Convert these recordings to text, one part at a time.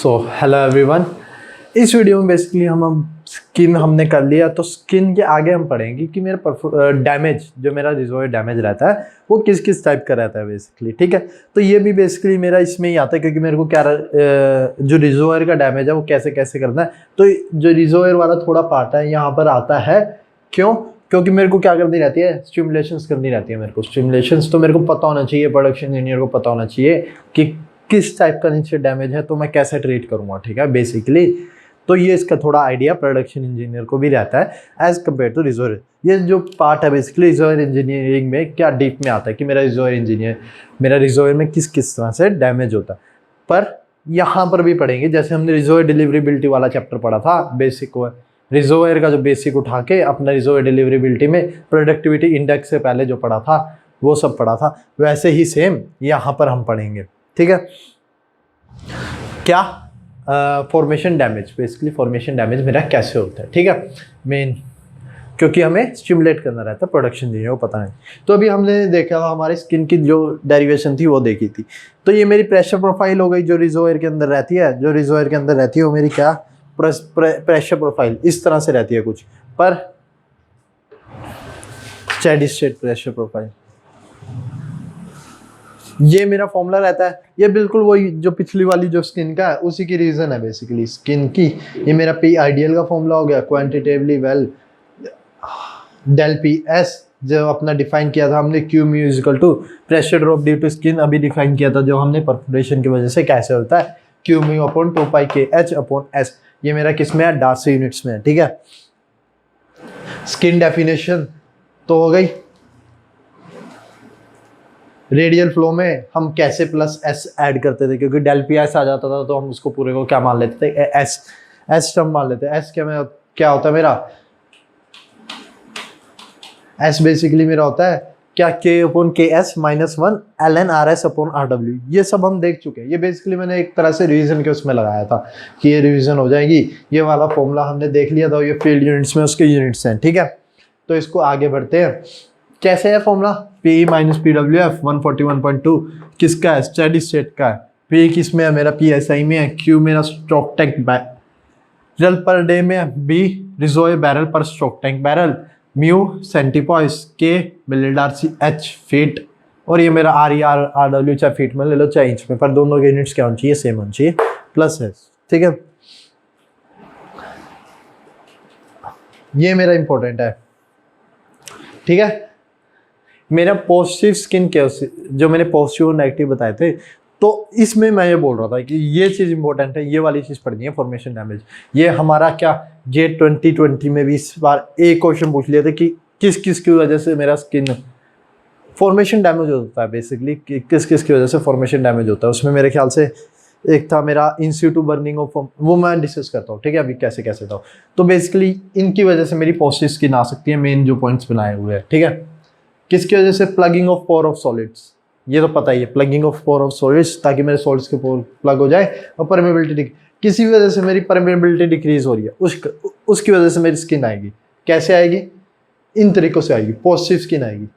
So hello everyone. इस video में basically हम स्किन हमने कर लिया, तो स्किन के आगे हम पढ़ेंगे कि मेरा डैमेज जो मेरा रिजोयर डैमेज रहता है वो किस किस टाइप का रहता है बेसिकली। ठीक है, तो ये भी बेसिकली मेरा इसमें ही आता है क्योंकि मेरे को क्या जो रिजोयर का डैमेज है वो कैसे कैसे करना है। तो जो रिजोयर वाला थोड़ा पार्ट है यहाँ पर आता है। क्यों? क्योंकि मेरे को क्या करनी रहती है, स्टिमुलेशंस करनी रहती है। मेरे को स्टिमुलेशंस तो मेरे को पता होना चाहिए, प्रोडक्शन इंजीनियर को पता होना चाहिए कि किस टाइप का नीचे डैमेज है तो मैं कैसे ट्रीट करूँगा। ठीक है, बेसिकली तो ये इसका थोड़ा आइडिया प्रोडक्शन इंजीनियर को भी रहता है एज कम्पेयर टू रिजोयर। ये जो पार्ट है बेसिकली रिजोयर इंजीनियरिंग में क्या डीप में आता है कि मेरा रिजोयर में किस किस तरह से डैमेज होता है। पर यहाँ पर भी पढ़ेंगे, जैसे हमने रिजोयर डिलीवरेबिलिटी वाला चैप्टर पढ़ा था बेसिक, रिजोयर का जो बेसिक उठा के अपना रिजोयर डिलीवरेबिलिटी में प्रोडक्टिविटी इंडेक्स से पहले जो पढ़ा था वो सब पढ़ा था, वैसे ही सेम यहाँ पर हम पढ़ेंगे। ठीक है, क्या formation damage, basically formation damage मेरा कैसे होता है। ठीक है, मेन क्योंकि हमें स्टिमुलेट करना रहता है, प्रोडक्शन इंजीनियर को पता नहीं। तो अभी हमने देखा हमारी स्किन की जो डेरिवेशन थी वो देखी थी। तो ये मेरी प्रेशर प्रोफाइल हो गई जो रिजोयर के अंदर रहती है। जो रिजोयर के अंदर रहती है वो मेरी क्या प्रेशर प्रोफाइल इस तरह से रहती है कुछ, पर स्टेडी स्टेट प्रेशर प्रोफाइल ये मेरा फॉर्मूला रहता है। ये बिल्कुल वही जो पिछली वाली जो स्किन का है उसी की रीजन है बेसिकली स्किन की। ये मेरा पी आइडियल का फॉर्मूला हो गया, quantitatively well del P S जो अपना डिफाइन किया था हमने, Q mu equal to pressure drop due to skin अभी डिफाइन किया था जो हमने परफोरेशन की वजह से कैसे होता है, क्यू म्यू अपॉन 2 पाई के एच अपॉन एस। ये मेरा किस में है, डार्सी यूनिट्स में है। ठीक है, स्किन डेफिनेशन तो हो गई। रेडियल फ्लो में हम कैसे प्लस एस ऐड करते थे, क्योंकि डेल पी एस आ जाता था तो हम उसको पूरे को क्या मान लेते थे, एस टर्म मान लेते हैं। एस क्या होता है मेरा, एस बेसिकली मेरा होता है क्या, K upon K S minus 1 L N R S upon R W. ये सब हम देख चुके हैं। ये बेसिकली मैंने एक तरह से रिवीजन के उसमें लगाया था कि ये रिवीजन हो जाएगी। ये वाला फॉर्मूला हमने देख लिया था, ये फील्ड यूनिट्स में उसके यूनिट्स हैं। ठीक है, तो इसको आगे बढ़ते हैं। कैसे है formula, P minus P W F 141.2 किसका है, स्टेडी स्टेट का है। पी किस में है मेरा, पी एस आई में है। क्यू मेरा stroke tank barrel per day में है। बी रिजोयर बैरल पर स्ट्रोक टैंक बैरल। म्यू सेंटीपॉइस, के मिलीडार्सी, एच फीट, और ये मेरा आर ई आर डब्ल्यू चाहे फीट में ले लो चाहे इंच में, पर दोनों के यूनिट्स क्या होनी चाहिए, सेम होनी चाहिए, प्लस है। ठीक है, ये मेरा इंपॉर्टेंट है। ठीक है, मेरा पॉजिटिव स्किन क्या, जो मैंने पॉजिटिव और नेगेटिव बताए थे, तो इसमें मैं ये बोल रहा था कि ये चीज़ इंपॉर्टेंट है, ये वाली चीज़ पढ़नी है, फॉर्मेशन डैमेज। ये हमारा क्या, ये 2020 में भी इस बार एक क्वेश्चन पूछ लिया था कि किस किस की वजह से मेरा स्किन फॉर्मेशन डैमेज होता है, बेसिकली किस किस की वजह से फॉर्मेशन डैमेज होता है। उसमें मेरे ख्याल से एक था मेरा इन सिटू बर्निंग ऑफ, वो मैं डिस्कस करता हूँ। ठीक है, अभी कैसे कैसे था। तो बेसिकली इनकी वजह से मेरी पॉजिटिव स्किन आ सकती है, मेन जो पॉइंट्स बनाए हुए हैं। ठीक है, किसकी वजह से, plugging of pore of solids, ये तो पता ही है, plugging of pore of solids, ताकि मेरे सॉलिड्स के पोर प्लग हो जाए और परमेबिलिटी किसी वजह से मेरी परमेबिलिटी डिक्रीज हो रही है, उसकी वजह से मेरी स्किन आएगी। कैसे आएगी, इन तरीकों से आएगी, पॉजिटिव स्किन आएगी।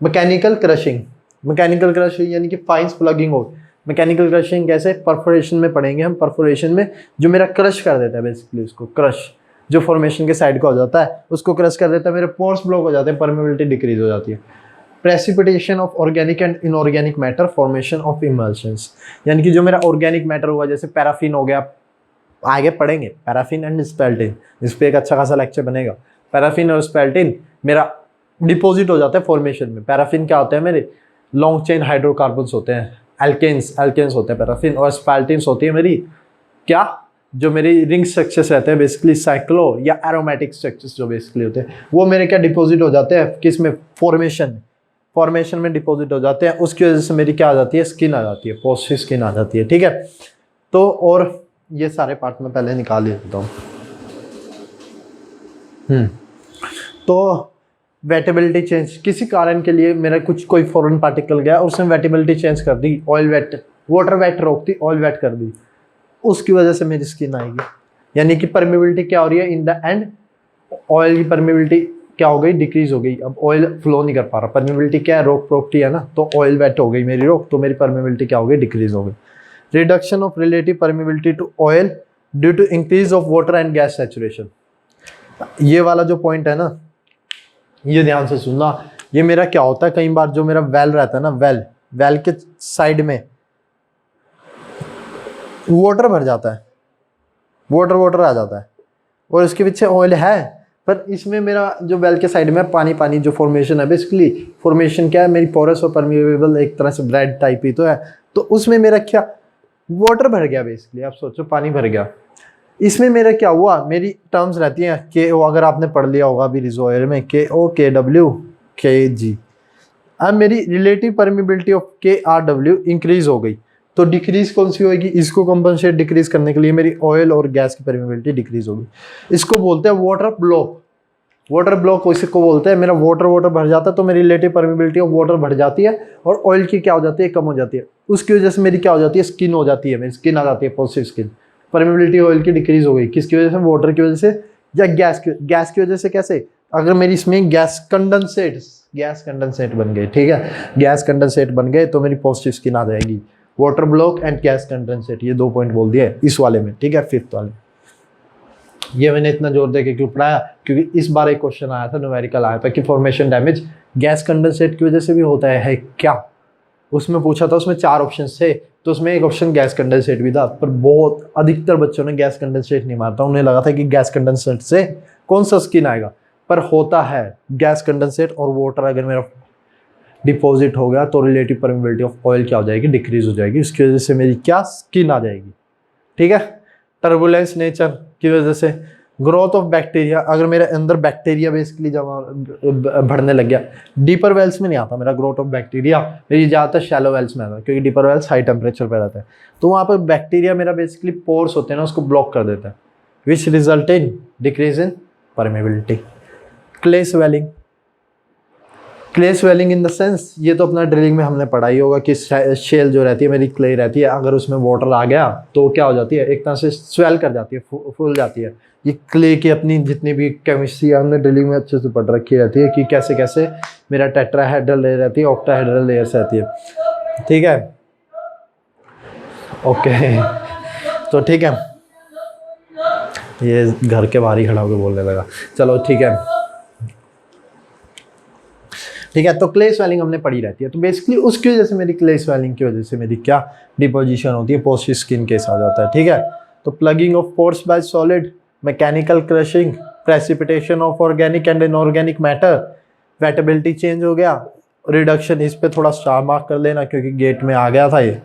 मैकेनिकल क्रशिंग यानी कि फाइन्स प्लगिंग हो। मैकेनिकल क्रशिंग कैसे, परफोरेशन में पढ़ेंगे हम। परफोरेशन में जो मेरा क्रश कर देता है बेसिकली, उसको क्रश जो फॉर्मेशन के साइड का हो जाता है उसको क्रश कर देता है, मेरे पोर्स ब्लॉक हो जाते हैं, परमेबिलिटी डिक्रीज हो जाती है। Precipitation of organic and inorganic matter, formation of emulsions, यानी कि जो मेरा ऑर्गेनिक मैटर हुआ, जैसे पैराफिन हो गया, आगे पढ़ेंगे पैराफिन एंड स्पेल्टिन, इस पर एक अच्छा खासा लेक्चर बनेगा। पैराफिन और स्पेल्टिन मेरा डिपोजिट हो जाता है फॉर्मेशन में। पैराफिन क्या होता है, मेरे लॉन्ग चेन हाइड्रोकार्बन्स होते हैं, एल्केन्स होते हैं पैराफिन, और स्पेल्टिन्स होती है मेरी क्या, जो मेरी रिंग स्ट्रक्चर्स रहते हैं बेसिकली, साइक्लो या एरोमेटिक स्ट्रक्चर्स जो बेसिकली होते हैं, वो मेरे क्या डिपॉजिट हो जाते हैं, किस में, फॉर्मेशन में डिपॉजिट हो जाते हैं। उसकी वजह से मेरी क्या आ जाती है, स्किन आ जाती है, पॉजिटिव स्किन आ जाती है। ठीक है, तो और ये सारे पार्ट में पहले निकाल देता हूँ। तो वेटेबिलिटी चेंज, किसी कारण के लिए मेरा कोई फॉरेन पार्टिकल गया और उसने वेटेबिलिटी चेंज कर दी, ऑयल वेट, वाटर वेट रोकती, ऑयल वेट कर दी, उसकी वजह से मेरी स्किन आएगी। यानी कि परमेबिलिटी क्या हो रही है, इन द एंड ऑयल की परमेबिलिटी क्या हो गई, डिक्रीज हो गई। अब ऑयल फ्लो नहीं कर पा रहा, परमेबिलिटी क्या है, रोक प्रॉपर्टी है ना, तो ऑयल वेट हो गई मेरी रोक, तो मेरी परमेबिलिटी क्या हो गई, डिक्रीज हो गई। Reduction of relative permeability to oil due to increase of water and gas saturation. ये वाला जो पॉइंट है ना, ये ध्यान से सुनना। ये मेरा क्या होता है, कई बार जो मेरा वेल रहता है ना, वेल के साइड में वाटर भर जाता है, वाटर आ जाता है और इसके पीछे ऑयल है, पर इसमें मेरा जो वेल के साइड में पानी जो फॉर्मेशन है, बेसिकली फॉर्मेशन क्या है, मेरी पोरस और परमिएबल एक तरह से ब्रेड टाइप ही तो है, तो उसमें मेरा क्या वाटर भर गया बेसिकली। आप सोचो पानी भर गया, इसमें मेरा क्या हुआ, मेरी टर्म्स रहती हैं के ओ, अगर आपने पढ़ लिया होगा अभी रिजर्वोयर में, के ओ के डब्ल्यू के जी। अब मेरी रिलेटिव परमिबिलिटी ऑफ के आर डब्ल्यू इंक्रीज हो गई, तो डिक्रीज कौन सी होगी, इसको कंपनसेट डिक्रीज करने के लिए मेरी ऑयल और गैस की परमिबिलिटी डिक्रीज होगी। इसको बोलते हैं वाटर ब्लॉक। वाटर ब्लॉक इसको बोलते हैं, मेरा वाटर भर जाता है तो मेरी रिलेटिव परमिबिलिटी ऑफ वाटर बढ़ जाती है और ऑयल की क्या हो जाती है, कम हो जाती है। उसकी वजह से मेरी क्या हो जाती है, स्किन हो जाती है, मेरी स्किन आ जाती है पॉजिटिव स्किन। परमिबिलिटी ऑयल की डिक्रीज हो गई, किसकी वजह से, वाटर की वजह से या गैस की वजह से। कैसे, अगर मेरी इसमें गैस कंडेंसेट बन गए, ठीक है, गैस कंडेंसेट बन गए तो मेरी पॉजिटिव स्किन आ जाएगी। Water block and gas condensate, ये 2 पॉइंट बोल दिए इस वाले में, ठीक है, 5th वाले। ये मैंने इतना जोर देके क्यों पढ़ाया, क्योंकि इस बार एक क्वेश्चन आया था, न्यूमेरिकल आया था कि फॉर्मेशन डैमेज गैस कंडेंसेट की वजह से भी होता है क्या। उसमें पूछा था, उसमें 4 ऑप्शन थे, तो उसमें एक ऑप्शन गैस कंडेंसेट भी था, पर बहुत अधिकतर बच्चों ने गैस कंडेंसेट नहीं मारता। उन्हें लगा था कि गैस कंडेंसेट से कौन सा स्किन आएगा, पर होता है गैस कंडेंसेट और वाटर अगर मेरा डिपॉजिट हो गया तो रिलेटिव परमिबिलिटी ऑफ ऑयल क्या हो जाएगी, डिक्रीज हो जाएगी। इसकी वजह से मेरी क्या स्किन आ जाएगी, ठीक है। टर्बुलेंस नेचर की वजह से ग्रोथ ऑफ बैक्टीरिया, अगर मेरे अंदर बैक्टीरिया बेसिकली जमा बढ़ने लग गया, डीपर वेल्स में नहीं आता मेरा ग्रोथ ऑफ बैक्टीरिया, मेरी ज़्यादातर शैलो वेल्स में आता है, क्योंकि डीपर वेल्स हाई टेम्परेचर पर रहता है, तो वहाँ पर बैक्टीरिया मेरा बेसिकली पोर्स होते हैं ना, उसको ब्लॉक कर देता है, which result in decrease in permeability. Clay swelling, clay swelling in the sense, ये तो अपना ड्रिलिंग में हमने पढ़ा ही होगा कि शेल जो रहती है मेरी क्ले रहती है, अगर उसमें वाटर आ गया तो क्या हो जाती है, एक तरह से स्वेल कर जाती है, फूल जाती है। ये क्ले की अपनी जितनी भी केमिस्ट्री हमने ड्रिलिंग में अच्छे से पढ़ रखी रहती है कि कैसे कैसे मेरा टेट्राहेड्रल लेयर रहती है, ऑक्टाहेड्रल लेयर्स रहती है, ठीक है, ओके। तो ठीक है, ये घर के बाहर ही खड़ा होकर बोलने लगा, चलो ठीक है, ठीक है। तो क्ले स्वेलिंग हमने पढ़ी रहती है, तो बेसिकली उसकी वजह से मेरी क्ले स्वेलिंग की वजह से मेरी क्या डिपोजिशन होती है, पॉजिटिव स्किन केस आ जाता है, ठीक है। तो plugging of pores bye solid, mechanical crushing, precipitation of organic and inorganic matter, wettability change हो गया, रिडक्शन, इस पे थोड़ा स्टार मार्क कर लेना क्योंकि गेट में आ गया था ये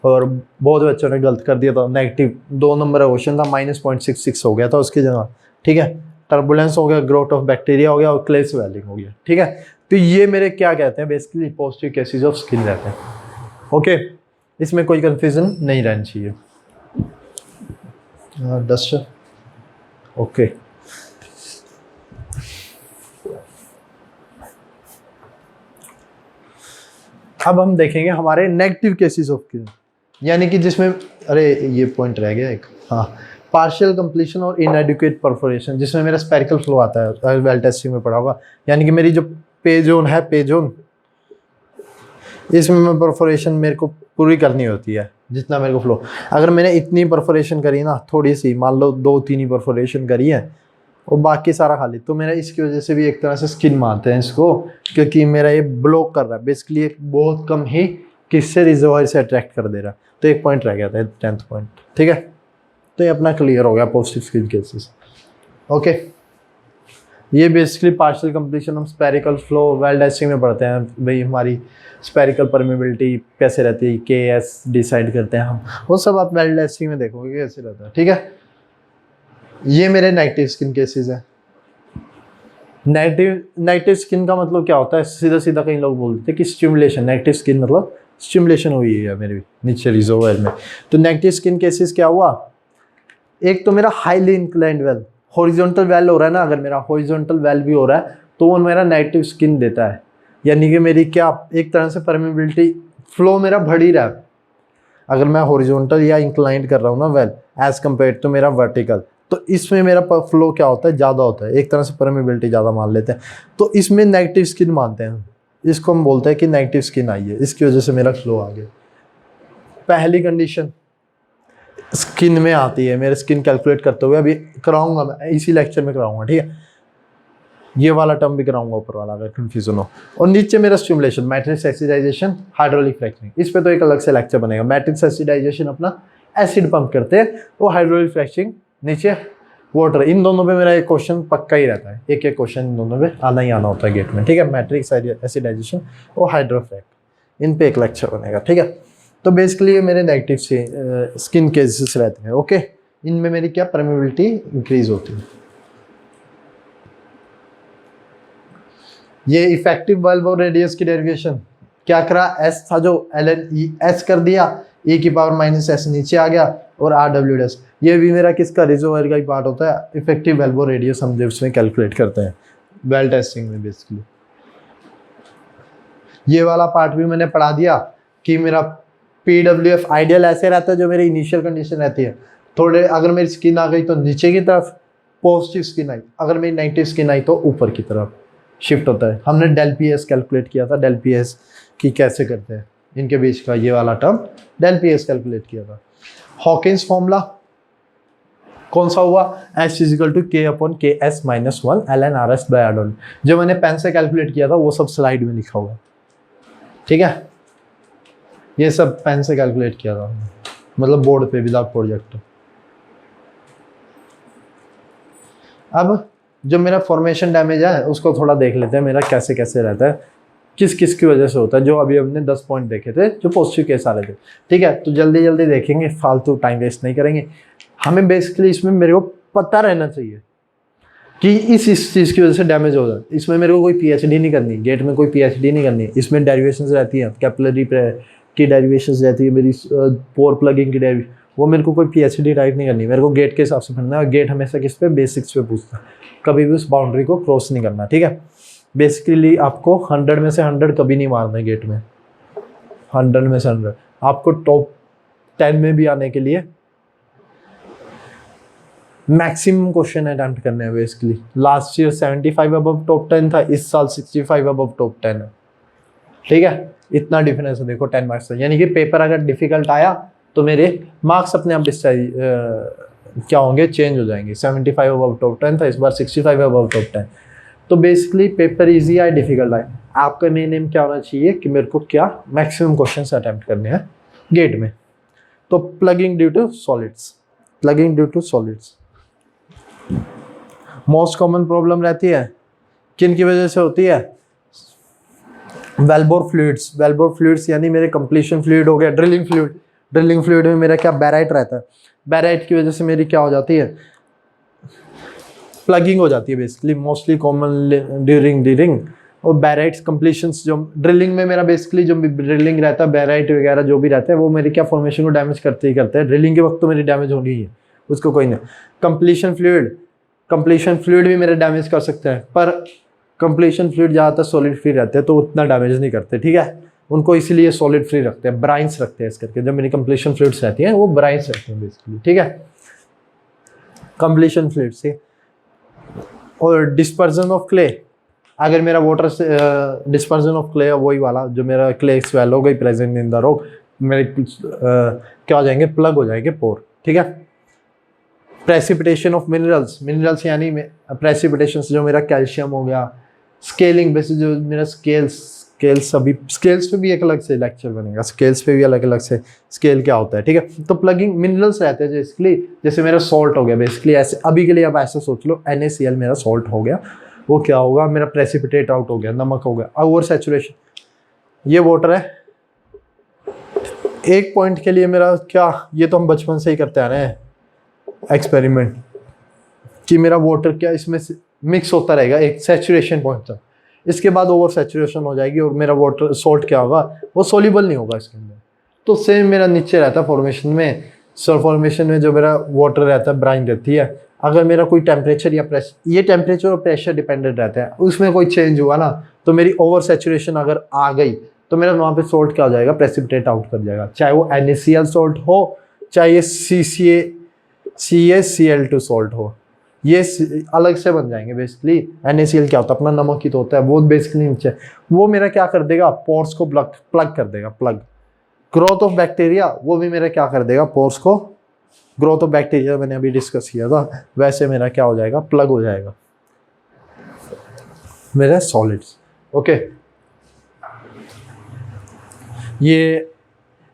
और बहुत बच्चों ने गलत कर दिया था, नेगेटिव 2 नंबर का क्वेश्चन था, -0.66 हो गया था उसकी जगह, ठीक है। टर्बुलेंस हो गया, ग्रोथ ऑफ बैक्टीरिया हो गया और क्ले स्वेलिंग हो गया, ठीक है। तो ये मेरे क्या कहते हैं, basically positive cases of skin रहते हैं, ओके। इसमें कोई कंफ्यूजन नहीं रहनी चाहिए। Duster, okay. अब हम देखेंगे हमारे नेगेटिव केसेस ऑफ स्किन, यानी कि जिसमें, अरे ये पॉइंट रह गया एक, हाँ, पार्शियल कंप्लीशन और इनएडिक्वेट परफोरेशन, जिसमें मेरा स्पेरिकल फ्लो आता है, वेल टेस्टिंग में पढ़ा होगा, यानी कि मेरी जो पेजोन है, पेजोन, इसमें मैं परफोरेशन मेरे को पूरी करनी होती है जितना मेरे को फ्लो। अगर मैंने इतनी परफोरेशन करी ना, थोड़ी सी, मान लो 2-3 ही परफोरेशन करी है और बाकी सारा खाली, तो मेरा इसकी वजह से भी एक तरह से स्किन मारते हैं इसको, क्योंकि मेरा ये ब्लॉक कर रहा है, बेसिकली एक बहुत कम ही किससे रिजर्वायर से अट्रैक्ट कर दे रहा है। तो एक पॉइंट रह गया था, 10th पॉइंट, ठीक है। तो ये अपना क्लियर हो गया पॉजिटिव स्किन केसेस, ओके। ये बेसिकली पार्शियल कंप्लीशन हम स्पेरिकल फ्लो वेल टेस्टिंग में पढ़ते हैं, भाई हमारी स्पेरिकल परमेबिलिटी कैसे रहती है, केएस डिसाइड करते हैं हम, वो सब आप वेल टेस्टिंग में देखोगे कैसे रहता है, ठीक है। ये मेरे नेगेटिव स्किन केसेस है। नेगेटिव स्किन का मतलब क्या होता है, सीधा सीधा कई लोग बोलते हैं कि स्टिमुलेशन, नेगेटिव स्किन मतलब स्टिमुलेशन हुई है मेरी नीचे रिजर्वायर में। तो नेगेटिव स्किन केसेस क्या हुआ, एक तो मेरा highly inclined well, horizontal well हो रहा है ना, अगर मेरा हॉरिजॉन्टल वेल भी हो रहा है तो वो मेरा नेगेटिव स्किन देता है, यानी कि मेरी क्या एक तरह से परमेबिलिटी फ्लो मेरा बढ़ ही रहा है। अगर मैं हॉरिजॉन्टल या इंक्लाइंड कर रहा हूँ ना वेल एज कम्पेयर टू मेरा वर्टिकल, तो इसमें मेरा फ्लो क्या होता है, ज़्यादा होता है, एक तरह से परमेबिलिटी ज़्यादा मान लेते हैं, तो इसमें नेगेटिव स्किन मानते हैं, इसको हम बोलते हैं कि नेगेटिव स्किन आई है, इसकी वजह से मेरा फ्लो आ गया। पहली कंडीशन स्किन में आती है, मेरे स्किन कैलकुलेट करते हुए अभी कराऊंगा मैं, इसी लेक्चर में कराऊंगा, ठीक है। ये वाला टर्म भी कराऊंगा ऊपर वाला, अगर कंफ्यूजन हो। और नीचे मेरा स्टिमुलेशन, मैट्रिक्स एक्सिडाइजेशन, हाइड्रोलिक फ्रैक्चरिंग, इस पे तो एक अलग से लेक्चर बनेगा। मैट्रिक्स एक्सिडाइजेशन अपना एसिड पंप करते हैं, वो हाइड्रोलिक फ्रैक्चरिंग नीचे वाटर। इन दोनों पे मेरा एक क्वेश्चन पक्का ही रहता है, एक एक क्वेश्चन इन दोनों पे आना ही आना होता है गेट में, ठीक है। मैट्रिक्स एसिडाइजेशन और हाइड्रोफ्रैक, इन पे एक लेक्चर बनेगा, ठीक है। तो बेसिकली ये मेरे नेगेटिव स्किन केसेस रहते हैं, ओके। इनमें मेरी क्या परमेबिलिटी इंक्रीज होती है। ये इफेक्टिव वाल्व और रेडियस की डेरिवेशन क्या करा, एस था जो ln e s कर दिया, e की पावर माइनस एस नीचे आ गया, और आर डब्ल्यू डैश ये भी मेरा किसका, रिजर्वायर का ही पार्ट होता है। इफेक्टिव वाल्व और रेडियस हम जो उसमें कैलकुलेट करते हैं वेल टेस्टिंग में बेसिकली। ये वाला पार्ट भी मैंने पढ़ा दिया कि मेरा PWF आइडियल ऐसे रहता है, जो मेरी इनिशियल कंडीशन रहती है, थोड़े अगर मेरी स्किन आ गई तो नीचे की तरफ पॉजिटिव स्किन आई, अगर मेरी नेगेटिव स्किन आई तो ऊपर की तरफ शिफ्ट होता है। हमने डेल पी एस कैलकुलेट किया था, डेल पी एस की कैसे करते हैं इनके बीच का ये वाला term, del P S calculate किया था। हॉकिंस फॉर्मूला कौन सा हुआ, S equal to K upon K S minus 1 ln R S by R. जो मैंने पेन से कैलकुलेट किया था वो सब स्लाइड में लिखा हुआ, ठीक है। ये सब पेन से कैलकुलेट किया था, मतलब बोर्ड पे विदाउट प्रोजेक्ट। अब जो मेरा फॉर्मेशन डैमेज है उसको थोड़ा देख लेते हैं, मेरा कैसे कैसे रहता है, किस किस की वजह से होता है। जो अभी हमने 10 पॉइंट देखे थे जो पॉजिटिव केस आ रहे थे, ठीक है। तो जल्दी जल्दी देखेंगे, फालतू टाइम वेस्ट नहीं करेंगे। हमें बेसिकली इसमें मेरे को पता रहना चाहिए कि इस चीज़ की वजह से डैमेज हो जाए। इसमें मेरे को कोई पीएचडी नहीं करनी, गेट में कोई पीएचडी नहीं करनी। इसमें डेरिवेशंस रहती हैं, कैपिलरी की डेरिवेशंस रहती है, मेरी पोर प्लगिंग की डेरिवेशन, वो मेरे को कोई पीएचडी टाइप नहीं करनी। मेरे को गेट के हिसाब से पढ़ना है। गेट हमेशा किस पे, बेसिक्स पे पूछता है, कभी भी उस बाउंड्री को क्रॉस नहीं करना, ठीक है। बेसिकली आपको 100 में से 100 कभी नहीं मारना है गेट में, 100 में से 100। आपको टॉप 10 में भी आने के लिए मैक्सिमम क्वेश्चन अटेम्प्ट करने हैं basically. Last year 75 above top 10 था, इस साल 65 अबव टॉप 10 है, ठीक है। इतना डिफरेंस है देखो 10 मार्क्स का। यानी कि पेपर अगर डिफिकल्ट आया तो मेरे मार्क्स अपने आप क्या होंगे, चेंज हो जाएंगे। 75 अबव टॉप 10 था, इस बार 65 अबव टॉप 10। तो बेसिकली पेपर इजी आए डिफिकल्ट आए, आपका मेन एम क्या होना चाहिए कि मेरे को क्या मैक्सिमम क्वेश्चन अटेम्प्ट करने हैं गेट में। तो plugging due to solids, plugging due to solids most common problem रहती है, किन की वजह से होती है, वेलबोर फ्लूइड्स। वेलबोर फ्लूइड्स यानी मेरे कंप्लीशन फ्लूइड हो गया, ड्रिलिंग फ्लूइड। ड्रिलिंग फ्लूइड में मेरा क्या, बैराइट रहता है। बैराइट की वजह से मेरी क्या हो जाती है, प्लगिंग हो जाती है बेसिकली, मोस्टली कॉमन ड्यूरिंग। और बैराइट्स कंप्लीशंस, जो ड्रिलिंग में मेरा बेसिकली जो ड्रिलिंग रहता है, बैराइट वगैरह जो भी रहता है, वो मेरी क्या फॉर्मेशन को डैमेज करते ही करते हैं। ड्रिलिंग के वक्त तो मेरी डैमेज होनी ही है, उसको कोई नहीं। कंप्लीशन फ्लूइड भी मेरे डैमेज कर सकते हैं, पर कंप्लीशन फ्लूइड ज़्यादातर सॉलिड फ्री रहते हैं तो उतना डैमेज नहीं करते, ठीक है। उनको इसीलिए सॉलिड फ्री रखते हैं, ब्राइंस रखते हैं इस करके। जब मेरी कंप्लीशन फ्लूइड्स रहती हैं वो ब्राइंस रहते हैं बेसिकली, ठीक है। कंप्लीशन फ्लूइड से और डिस्पर्जन ऑफ क्ले, अगर मेरा वाटर से डिस्पर्जन ऑफ क्ले, वही वाला जो मेरा क्ले स्वेल हो गई प्रेजेंट इन द रॉक, मेरे क्या हो जाएंगे, प्लग हो जाएंगे पोर, ठीक है। प्रेसिपिटेशन ऑफ मिनरल्स यानी प्रेसिपिटेशन जो मेरा कैल्शियम हो गया। स्केलिंग बेसिस जो मेरा स्केल्स पे भी एक अलग से लेक्चर बनेगा, स्केल्स पे भी अलग अलग से स्केल क्या होता है, ठीक है। तो प्लगिंग मिनरल्स रहते हैं बेसिकली, जैसे मेरा सॉल्ट हो गया बेसिकली, ऐसे अभी के लिए आप ऐसे सोच लो, NaCl मेरा सॉल्ट हो गया, वो क्या होगा, मेरा प्रेसिपिटेट आउट हो गया, नमक हो गया। ओवर सैचुरेशन, ये वाटर है। एक पॉइंट के लिए मेरा क्या, ये तो हम बचपन से ही करते आ रहे हैं एक्सपेरिमेंट, कि मेरा वाटर क्या इसमें मिक्स होता रहेगा एक सैचुरेशन पॉइंट तक, इसके बाद ओवर सैचुरेशन हो जाएगी और मेरा वाटर सॉल्ट क्या होगा, वो सोल्यूबल नहीं होगा इसके अंदर। तो सेम मेरा नीचे रहता है फॉर्मेशन में, फॉर्मेशन में जो मेरा वाटर रहता है, ब्राइन रहती है। अगर मेरा कोई टेम्परेचर या प्रेशर, ये टेम्परेचर और प्रेशर डिपेंडेंट रहता है, उसमें कोई चेंज हुआ ना तो मेरी ओवर सैचुरेशन अगर आ गई तो मेरा वहाँ पे सॉल्ट क्या हो जाएगा, प्रेसिपिटेट आउट कर जाएगा। चाहे वो NaCl सॉल्ट हो, चाहे ये CaCl2 सॉल्ट हो, ये अलग से बन जाएंगे बेसिकली। NaCl क्या होता है, अपना नमक ही तो होता है, वो बेसिकली नीचे, वो मेरा क्या कर देगा, पोर्स को प्लग कर देगा। प्लग ग्रोथ ऑफ बैक्टीरिया, वो भी मेरा क्या कर देगा, पोर्स को ग्रोथ ऑफ बैक्टीरिया मैंने अभी डिस्कस किया था, वैसे मेरा क्या हो जाएगा, प्लग हो जाएगा मेरे सॉलिड्स। ओके, ये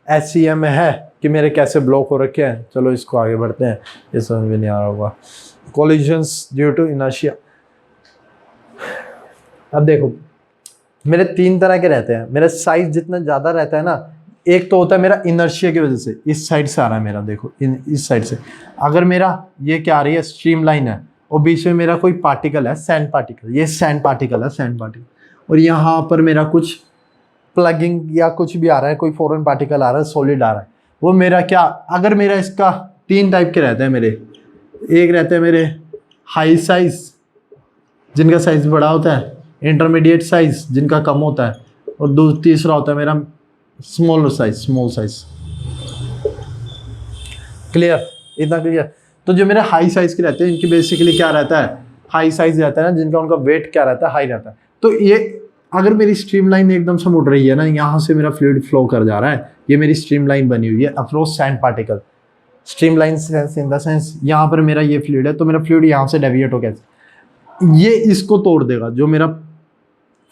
HCM में है कि मेरे कैसे ब्लॉक हो रखे हैं। चलो इसको आगे बढ़ते हैं, ये समझ में नहीं आ रहा होगा। Collisions due to inertia. अब देखो मेरे 3 तरह के रहते हैं। मेरा साइज जितना ज़्यादा रहता है ना, एक तो होता है मेरा इनर्शिया की वजह से, इस साइड से आ रहा है मेरा, देखो इस साइड से अगर मेरा ये क्या आ रही है, स्ट्रीमलाइन है और बीच में मेरा कोई पार्टिकल है, सैंड पार्टिकल, ये सैंड पार्टिकल है, सैंड पार्टिकल, और यहाँ पर मेरा कुछ प्लगिंग या कुछ भी आ रहा है, कोई फॉरेन पार्टिकल आ रहा है, सॉलिड आ रहा है, वो मेरा क्या, अगर मेरा इसका 3 टाइप के रहते हैं मेरे। एक रहते हैं मेरे हाई साइज जिनका साइज बड़ा होता है, इंटरमीडिएट साइज जिनका कम होता है, और तीसरा होता है मेरा स्मॉल साइज। क्लियर, इतना क्लियर। तो जो मेरे हाई साइज के रहते हैं इनकी बेसिकली क्या रहता है, हाई साइज रहता है ना, जिनका उनका वेट क्या रहता है, हाई रहता है। तो ये अगर मेरी स्ट्रीमलाइन एकदम से मुड़ रही है ना, यहाँ से मेरा फ्लूइड फ्लो कर जा रहा है, ये मेरी स्ट्रीमलाइन बनी हुई है approach sand particle. Streamline in the sense यहाँ पर मेरा ये फ्लूइड है, तो मेरा फ्लूइड यहाँ से डेविएट हो गया, ये इसको तोड़ देगा, जो मेरा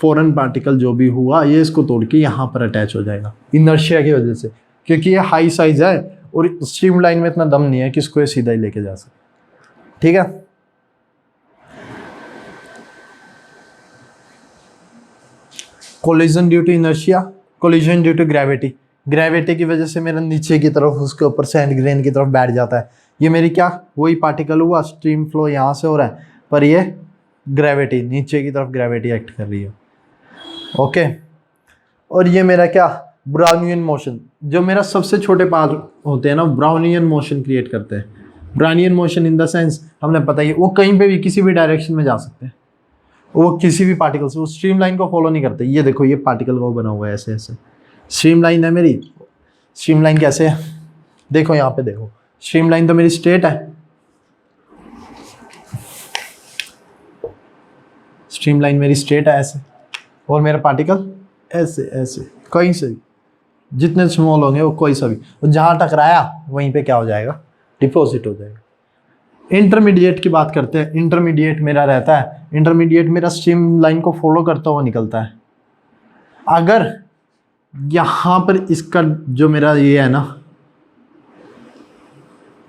फॉरेन पार्टिकल जो भी हुआ ये इसको तोड़ के यहाँ पर अटैच हो जाएगा इनर्शिया की वजह से, क्योंकि ये हाई साइज है और स्ट्रीमलाइन में इतना दम नहीं है कि इसको ये सीधा ही लेके जा सके। ठीक है, collision due to inertia, collision due to gravity. Gravity की वजह से मेरा नीचे की तरफ उसके ऊपर सैंड ग्रेन की तरफ बैठ जाता है। ये मेरी क्या, वही पार्टिकल हुआ, स्ट्रीम फ्लो यहाँ से हो रहा है, पर ये ग्रेविटी नीचे की तरफ ग्रेविटी एक्ट कर रही है। ओके, और ये मेरा क्या, ब्राउनियन मोशन, जो मेरा सबसे छोटे पार्ट होते हैं ना, ब्राउनियन मोशन क्रिएट करते हैं। Brownian motion in the sense हमने पता ही, वो कहीं पे भी किसी भी डायरेक्शन में जा सकते हैं, वो किसी भी पार्टिकल से, वो स्ट्रीमलाइन को फॉलो नहीं करते। ये देखो ये पार्टिकल को बना हुआ है ऐसे ऐसे, स्ट्रीमलाइन है मेरी। स्ट्रीमलाइन कैसे है, देखो यहाँ पे देखो, स्ट्रीमलाइन तो मेरी स्ट्रेट है, स्ट्रीमलाइन मेरी स्ट्रेट है ऐसे, और मेरा पार्टिकल ऐसे ऐसे, कहीं से भी जितने स्मॉल होंगे वो कोई सा भी, और जहाँ टकराया वहीं पे क्या हो जाएगा, डिपॉजिट हो जाएगा। इंटरमीडिएट की बात करते हैं। इंटरमीडिएट मेरा रहता है, इंटरमीडिएट मेरा स्ट्रीमलाइन को फॉलो करता हुआ निकलता है। अगर यहाँ पर इसका जो मेरा ये है ना,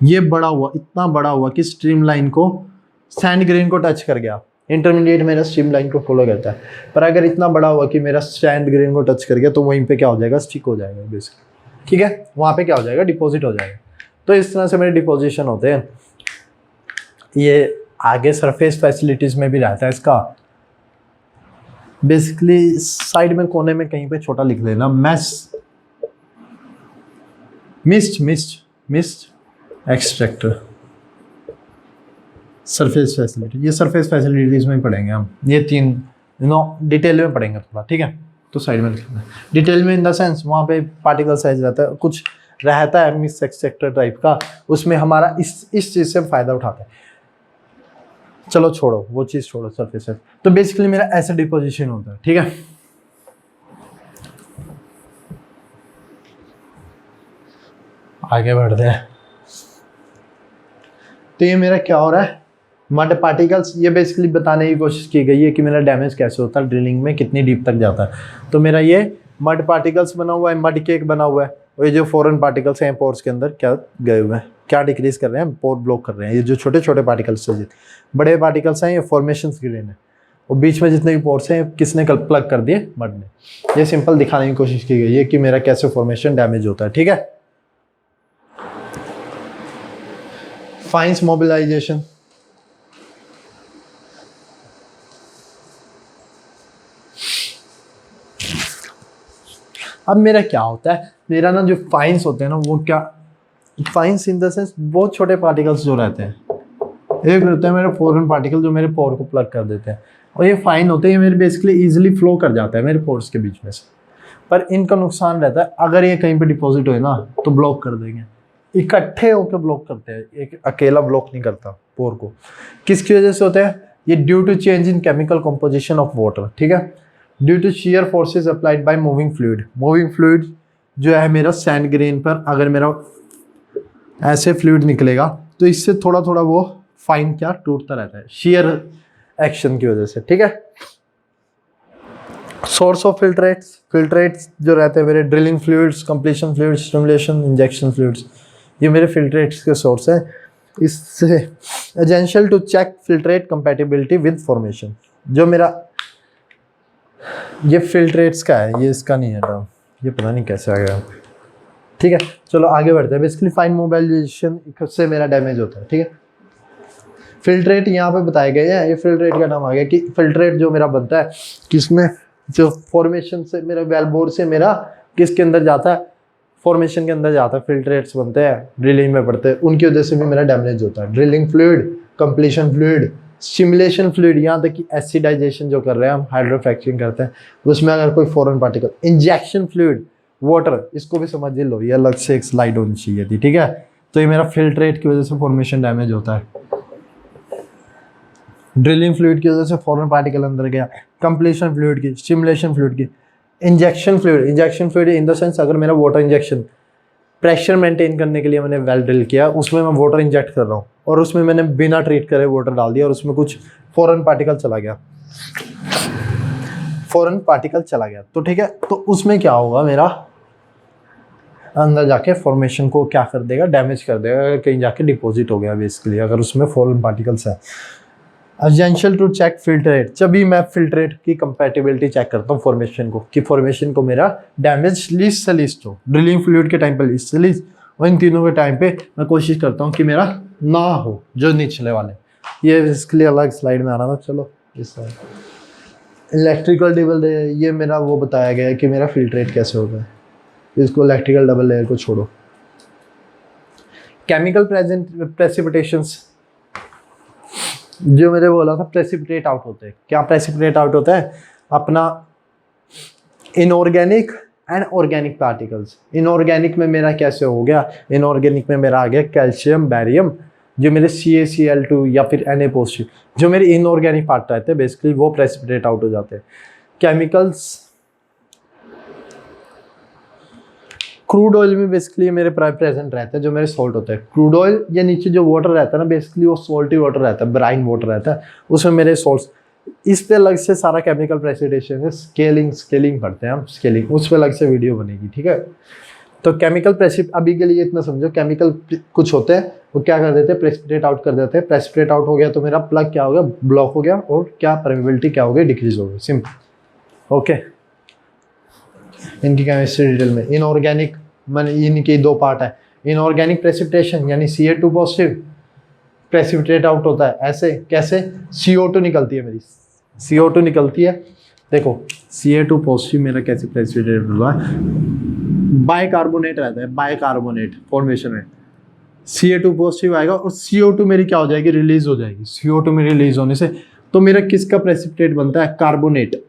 ये बड़ा हुआ, इतना बड़ा हुआ कि स्ट्रीमलाइन को, सैंड ग्रेन को टच कर गया, इंटरमीडिएट मेरा स्ट्रीमलाइन को फॉलो करता है। पर अगर इतना बड़ा हुआ कि मेरा सैंड ग्रेन को टच कर गया, तो वहीं पे क्या हो जाएगा, स्टिक हो जाएगा बेसिकली। ठीक है, वहाँ पे क्या हो जाएगा, डिपॉजिट हो जाएगा। तो इस तरह से मेरे डिपोजिशन होते हैं। ये आगे सरफेस फैसिलिटीज़ में भी रहता है इसका। बेसिकली साइड में कोने में कहीं पे छोटा लिख लेना, मिस्ट एक्सट्रैक्टर, सरफेस फैसिलिटी। ये सरफेस फैसिलिटीज़ में पढ़ेंगे हम, ये 3 डिटेल में पढ़ेंगे थोड़ा। ठीक है, तो साइड में लिखना डिटेल में इन द सेंस वहाँ पे पार्टिकल साइज रहता है, कुछ रहता है मिस्ट एक्सट्रैक्टर टाइप का, उसमें हमारा इस चीज़ से फ़ायदा उठाता है। चलो छोड़ो वो चीज़, छोड़ो सरफेस। तो बेसिकली मेरा ऐसा डिपोजिशन होता है। ठीक है, आगे बढ़ते हैं। तो ये मेरा क्या हो रहा है, मड पार्टिकल्स। ये बेसिकली बताने की कोशिश की गई है कि मेरा डैमेज कैसे होता है, ड्रिलिंग में कितनी डीप तक जाता है। तो मेरा ये मड पार्टिकल्स बना हुआ है, मड केक बना हुआ है, और ये जो फॉरेन पार्टिकल्स हैं पोर्स के अंदर क्या गए हुए हैं, क्या डिक्रीज कर रहे हैं, पोर ब्लॉक कर रहे हैं। ये जो छोटे छोटे पार्टिकल्स हैं, बड़े पार्टिकल्स हैं, ये फॉर्मेशंस ग्रेन है, और बीच में जितने भी पोर्स हैं किसने कल प्लग कर दिए, मड ने। ये सिंपल दिखाने की कोशिश की गई है कि मेरा कैसे फॉर्मेशन डैमेज होता है। ठीक है, फाइंस मोबिलाइजेशन। अब मेरा क्या होता है, मेरा ना जो फाइंस होते हैं ना, वो क्या, फाइंस इन द सेंस बहुत छोटे पार्टिकल्स जो रहते हैं। एक रहता है मेरे फॉरेन पार्टिकल जो मेरे पोर को प्लग कर देते हैं, और ये फाइन होते हैं, मेरे बेसिकली इजीली फ्लो कर जाता है मेरे पोर्स के बीच में से। पर इनका नुकसान रहता है, अगर ये कहीं पे डिपॉजिट हो ना तो ब्लॉक कर देंगे, इकट्ठे होकर ब्लॉक करते हैं, एक अकेला ब्लॉक नहीं करता पोर को। किसकी वजह से होता है ये, due to change in chemical composition of water. ठीक है, due to shear forces applied by moving fluid. Moving fluid जो है मेरा सैंड ग्रेन पर, अगर मेरा ऐसे फ्लूइड निकलेगा, तो इससे थोड़ा थोड़ा वो फाइन क्या टूटता रहता है शेयर एक्शन की वजह से, ठीक है। सोर्स ऑफ फिल्ट्रेट्स जो रहते हैं मेरे, drilling fluids, completion fluids, stimulation, injection fluids, ये मेरे फिल्ट्रेट्स के सोर्स हैं। इससे essential to check filtrate compatibility with formation, जो मेरा ये फिल्ट्रेट्स का है, ये इसका नहीं है टर्म, ये पता नहीं कैसे आ गया, ठीक है। चलो आगे बढ़ते हैं। बेसिकली फाइन मोबाइलाइजेशन से मेरा डैमेज होता है, ठीक है। फिल्ट्रेट यहाँ पे बताए गए हैं, ये फिल्ट्रेट का नाम आ गया कि फिल्ट्रेट जो मेरा बनता है किसमें, जो फॉर्मेशन से मेरा वेलबोर से मेरा किसके अंदर जाता है, फॉर्मेशन के अंदर जाता है, फिल्ट्रेट्स बनते हैं, ड्रिलिंग में पड़ते हैं, उनकी वजह से भी मेरा डैमेज होता है। Drilling fluid, completion fluid, stimulation fluid, यहाँ तक कि एसिडाइजेशन जो कर रहे हैं हम, हाइड्रोफ्रैक्चरिंग करते हैं, उसमें अगर कोई foreign particle, injection fluid, water, इसको भी समझ लो, ये अलग से एक स्लाइड होनी चाहिए थी, ठीक है। तो ये मेरा फिल्ट्रेट की वजह से फॉर्मेशन डैमेज होता है, ड्रिलिंग फ्लूइड की वजह से फॉरेन पार्टिकल अंदर गया, कंप्लीशन फ्लूइड की, स्टिमुलेशन फ्लूइड की, injection fluid in the sense अगर मेरा वाटर इंजेक्शन, प्रेशर मेंटेन करने के लिए मैंने वेल ड्रिल किया, उसमें मैं वाटर इंजेक्ट कर रहा हूँ और उसमें मैंने बिना ट्रीट करे वाटर डाल दिया और उसमें कुछ फॉरेन पार्टिकल चला गया, तो ठीक है, तो उसमें क्या होगा, मेरा अंदर जाके फॉर्मेशन को क्या कर देगा, डैमेज कर देगा, कहीं जाके डिपॉजिट हो गया बेसिकली, अगर उसमें फॉरेन पार्टिकल्स है। एसेंशियल टू चेक फिल्ट्रेट, जब भी मैं फिल्ट्रेट की कंपैटिबिलिटी चेक करता हूँ फॉर्मेशन को, कि फॉर्मेशन को मेरा डैमेज लीस्ट से लीस्ट हो, ड्रिलिंग फ्लूइड के टाइम पे लीस्ट से लीस्ट, और इन तीनों के टाइम पे मैं कोशिश करता हूँ कि मेरा ना हो, जो निचले वाले, ये इसके लिए अलग स्लाइड में आ रहा था। चलो इस इलेक्ट्रिकल डबल लेयर, ये मेरा वो बताया गया है कि मेरा फिल्ट्रेट कैसे होता है, इसको इलेक्ट्रिकल डबल लेयर को छोड़ो। केमिकल प्रेसिपिटेशंस, जो मैंने बोला था प्रेसिपिटेट आउट होते हैं, क्या प्रेसिपिटेट आउट होता है, अपना inorganic and organic particles. Inorganic में मेरा कैसे हो गया, इनऑर्गेनिक में मेरा आ गया कैल्शियम, बैरियम, जो मेरे CaCl2 या फिर Na पॉजिटिव, जो मेरे इनऑर्गेनिक पार्ट रहते हैं बेसिकली वो प्रेसिपिटेट आउट हो जाते हैं। केमिकल्स, क्रूड ऑयल में बेसिकली मेरे प्रेजेंट रहते हैं, जो मेरे सॉल्ट होते हैं। क्रूड ऑयल या नीचे जो वाटर रहता है ना, बेसिकली वो सॉल्टी वाटर रहता है, ब्राइन वाटर रहता है, उसमें मेरे सॉल्ट्स, इस पे अलग से सारा केमिकल प्रेसिपिटेशन है, स्केलिंग पढ़ते हैं हम, स्केलिंग, उस पर अलग से वीडियो बनेगी, ठीक है। तो केमिकल अभी के लिए इतना समझो, केमिकल कुछ होते हैं वो क्या कर देते हैं, प्रेसिपिटेट आउट कर देते हैं, प्रेसिपिटेट आउट हो गया तो मेरा प्लग क्या हो गया, ब्लॉक हो गया, और क्या परमेबिलिटी क्या हो गई, डिक्रीज हो गई, सिंपल, ओके। इनकी केमिस्ट्री डिटेल में, इनऑर्गेनिक मैंने इनके दो पार्ट है, इनऑर्गेनिक प्रेसिपिटेशन यानी Ca2 पॉजिटिव प्रेसिपिटेट आउट होता है, ऐसे कैसे, CO2 निकलती है मेरी, CO2 निकलती है, देखो Ca2 पॉजिटिव मेरा कैसे प्रेसिपिटेट हुआ है, बाइकार्बोनेट रहता है, बाइकार्बोनेट फॉर्मेशन में Ca2 पॉजिटिव आएगा और CO2 मेरी क्या हो जाएगी, रिलीज हो जाएगी। CO2 में रिलीज होने से तो मेरा किसका प्रेसिपिटेट बनता है, कार्बोनेट,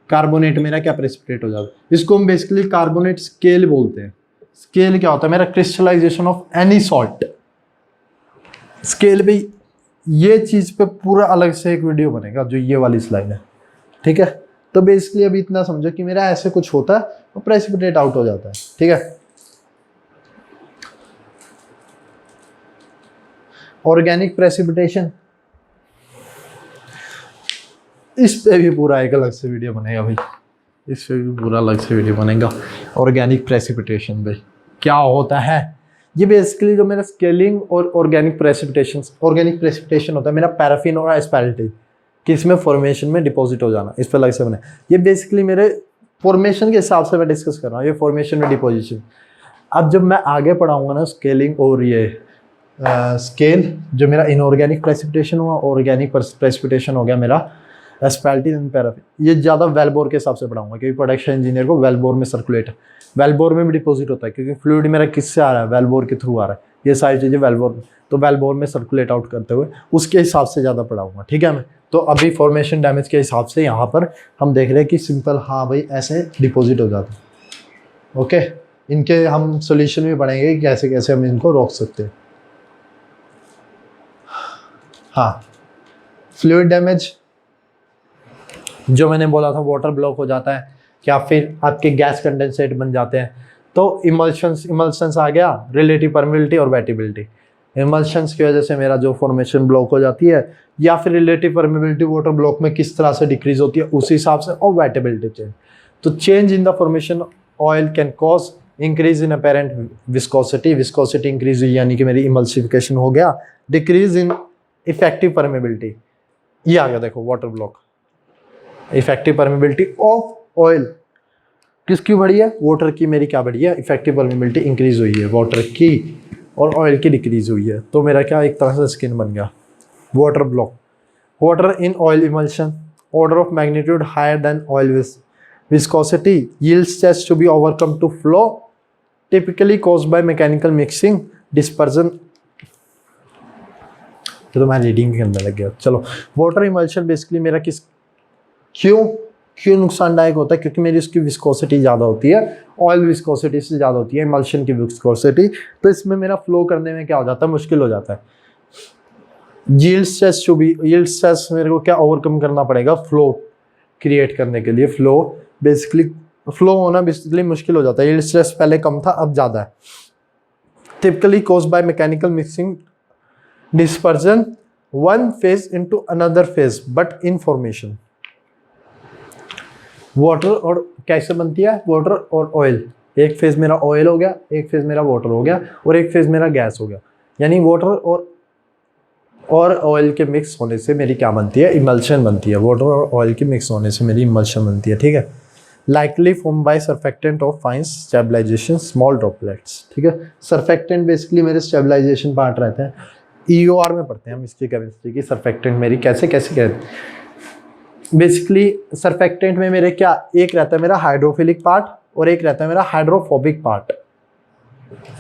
कार्बोनेट मेरा क्या प्रेसिपिटेट हो जाता है, इसको हम बेसिकली कार्बोनेट स्केल बोलते हैं। स्केल क्या होता है, मेरा crystallisation of any salt, scale पे ये चीज पे पूरा अलग से एक वीडियो बनेगा, जो ये वाली स्लाइड है, ठीक है। तो बेसिकली अभी इतना समझो कि मेरा ऐसे कुछ होता है और प्रेसिपिटेट आउट हो जाता है, ठीक है। ऑर्गेनिक प्रेसिपिटेशन, इस पे भी पूरा एक अलग से वीडियो बनेगा भाई, इस पे भी पूरा अलग से वीडियो बनेगा। ऑर्गेनिक प्रेसिपिटेशन भाई क्या होता है, ये बेसिकली जो मेरा स्केलिंग और ऑर्गेनिक प्रेसिपिटेशन होता है मेरा पैराफिन और एस्पेल्टी, किसमें फॉर्मेशन में डिपॉजिट हो जाना, इस पर अलग से बने। ये बेसिकली मेरे फॉर्मेशन के हिसाब से मैं डिस्कस कर रहा हूँ, ये फॉर्मेशन में डिपोजिशन। अब जब मैं आगे पढ़ाऊंगा ना स्केलिंग और ये स्केल, जो मेरा इनऑर्गेनिक प्रेसिपिटेशन हुआ, ऑर्गेनिक प्रेसिपिटेशन हो गया मेरा एस्पेल्टी एंड पैराफिन, ये ज़्यादा वेलबोर के हिसाब से पढ़ाऊंगा, क्योंकि प्रोडक्शन इंजीनियर को वेलबोर में सर्कुलेट, वेलबोर में भी डिपॉजिट होता है, क्योंकि फ्लूइड मेरा किससे आ रहा है, वेलबोर के थ्रू आ रहा है, ये सारी चीज़ें वेलबोर में, तो वेलबोर में सर्कुलेट आउट करते हुए उसके हिसाब से ज़्यादा पढ़ाऊंगा, ठीक है। मैं तो अभी फॉर्मेशन डैमेज के हिसाब से यहाँ पर हम देख रहे हैं कि सिंपल, हाँ भाई ऐसे डिपॉजिट हो जाता है, ओके। इनके हम सोल्यूशन भी पढ़ेंगे कि कैसे कैसे हम इनको रोक सकते हैं। हाँ, फ्लूइड डैमेज जो मैंने बोला था, वाटर ब्लॉक हो जाता है, या फिर आपके गैस कंडेंसेट बन जाते हैं, तो इमल्शंस आ गया, रिलेटिव परमेबिलिटी और वेटेबिलिटी। इमल्शंस की वजह से मेरा जो फॉर्मेशन ब्लॉक हो जाती है, या फिर रिलेटिव परमेबिलिटी वाटर ब्लॉक में किस तरह से डिक्रीज होती है उस हिसाब से, और वेटेबिलिटी चेंज। तो change in the formation oil can cause increase in apparent viscosity, viscosity increase हुई यानी कि मेरी इमल्सिफिकेशन हो गया, डिक्रीज इन इफेक्टिव परमेबिलिटी, ये आ गया देखो water block. Effective permeability of oil किसकी बढ़ी है, वाटर की मेरी क्या बढ़ी है, इफेक्टिव परमेबिलिटी इंक्रीज हुई है वाटर की, और ऑयल की डिक्रीज हुई है। तो मेरा क्या एक तरह से स्किन बन गया water block. Water in oil emulsion order of magnitude higher than oil viscosity yields test to be overcome to flow typically caused by mechanical mixing dispersion। तो मैं रीडिंग करने लग गया। चलो, वाटर इमल्शन बेसिकली मेरा क्यों नुकसानदायक होता है, क्योंकि मेरी उसकी विस्कोसिटी ज़्यादा होती है, ऑयल विस्कोसिटी से ज़्यादा होती है इमल्शन की विस्कोसिटी। तो इसमें मेरा फ्लो करने में क्या हो जाता है, मुश्किल हो जाता है। यील्ड स्ट्रेस मेरे को क्या ओवरकम करना पड़ेगा, फ्लो क्रिएट करने के लिए। फ्लो होना बेसिकली मुश्किल हो जाता है। यील्ड स्ट्रेस पहले कम था, अब ज़्यादा है। Typically caused by mechanical mixing dispersion one phase into another phase but in formation. Water और कैसे बनती है, वाटर और ऑयल, एक फेज मेरा ऑयल हो गया, एक फेज मेरा वाटर हो गया, और एक फेज मेरा गैस हो गया। यानी वाटर और ऑयल के मिक्स होने से मेरी क्या बनती है, इमल्शन बनती है। वाटर और ऑयल के मिक्स होने से मेरी इमल्शन बनती है। ठीक है, likely form by surfactant of fine stabilisation small droplets. ठीक है, सर्फेक्टेंट बेसिकली मेरे स्टेबलाइजेशन पार्ट रहते हैं। EOR में पढ़ते हैं हम इसकी केमिस्ट्री की, सर्फेक्टेंट मेरी कैसे कहते हैं। बेसिकली सर्फेक्टेंट में मेरे क्या, एक रहता है मेरा हाइड्रोफिलिक पार्ट और एक रहता है मेरा हाइड्रोफोबिक पार्ट,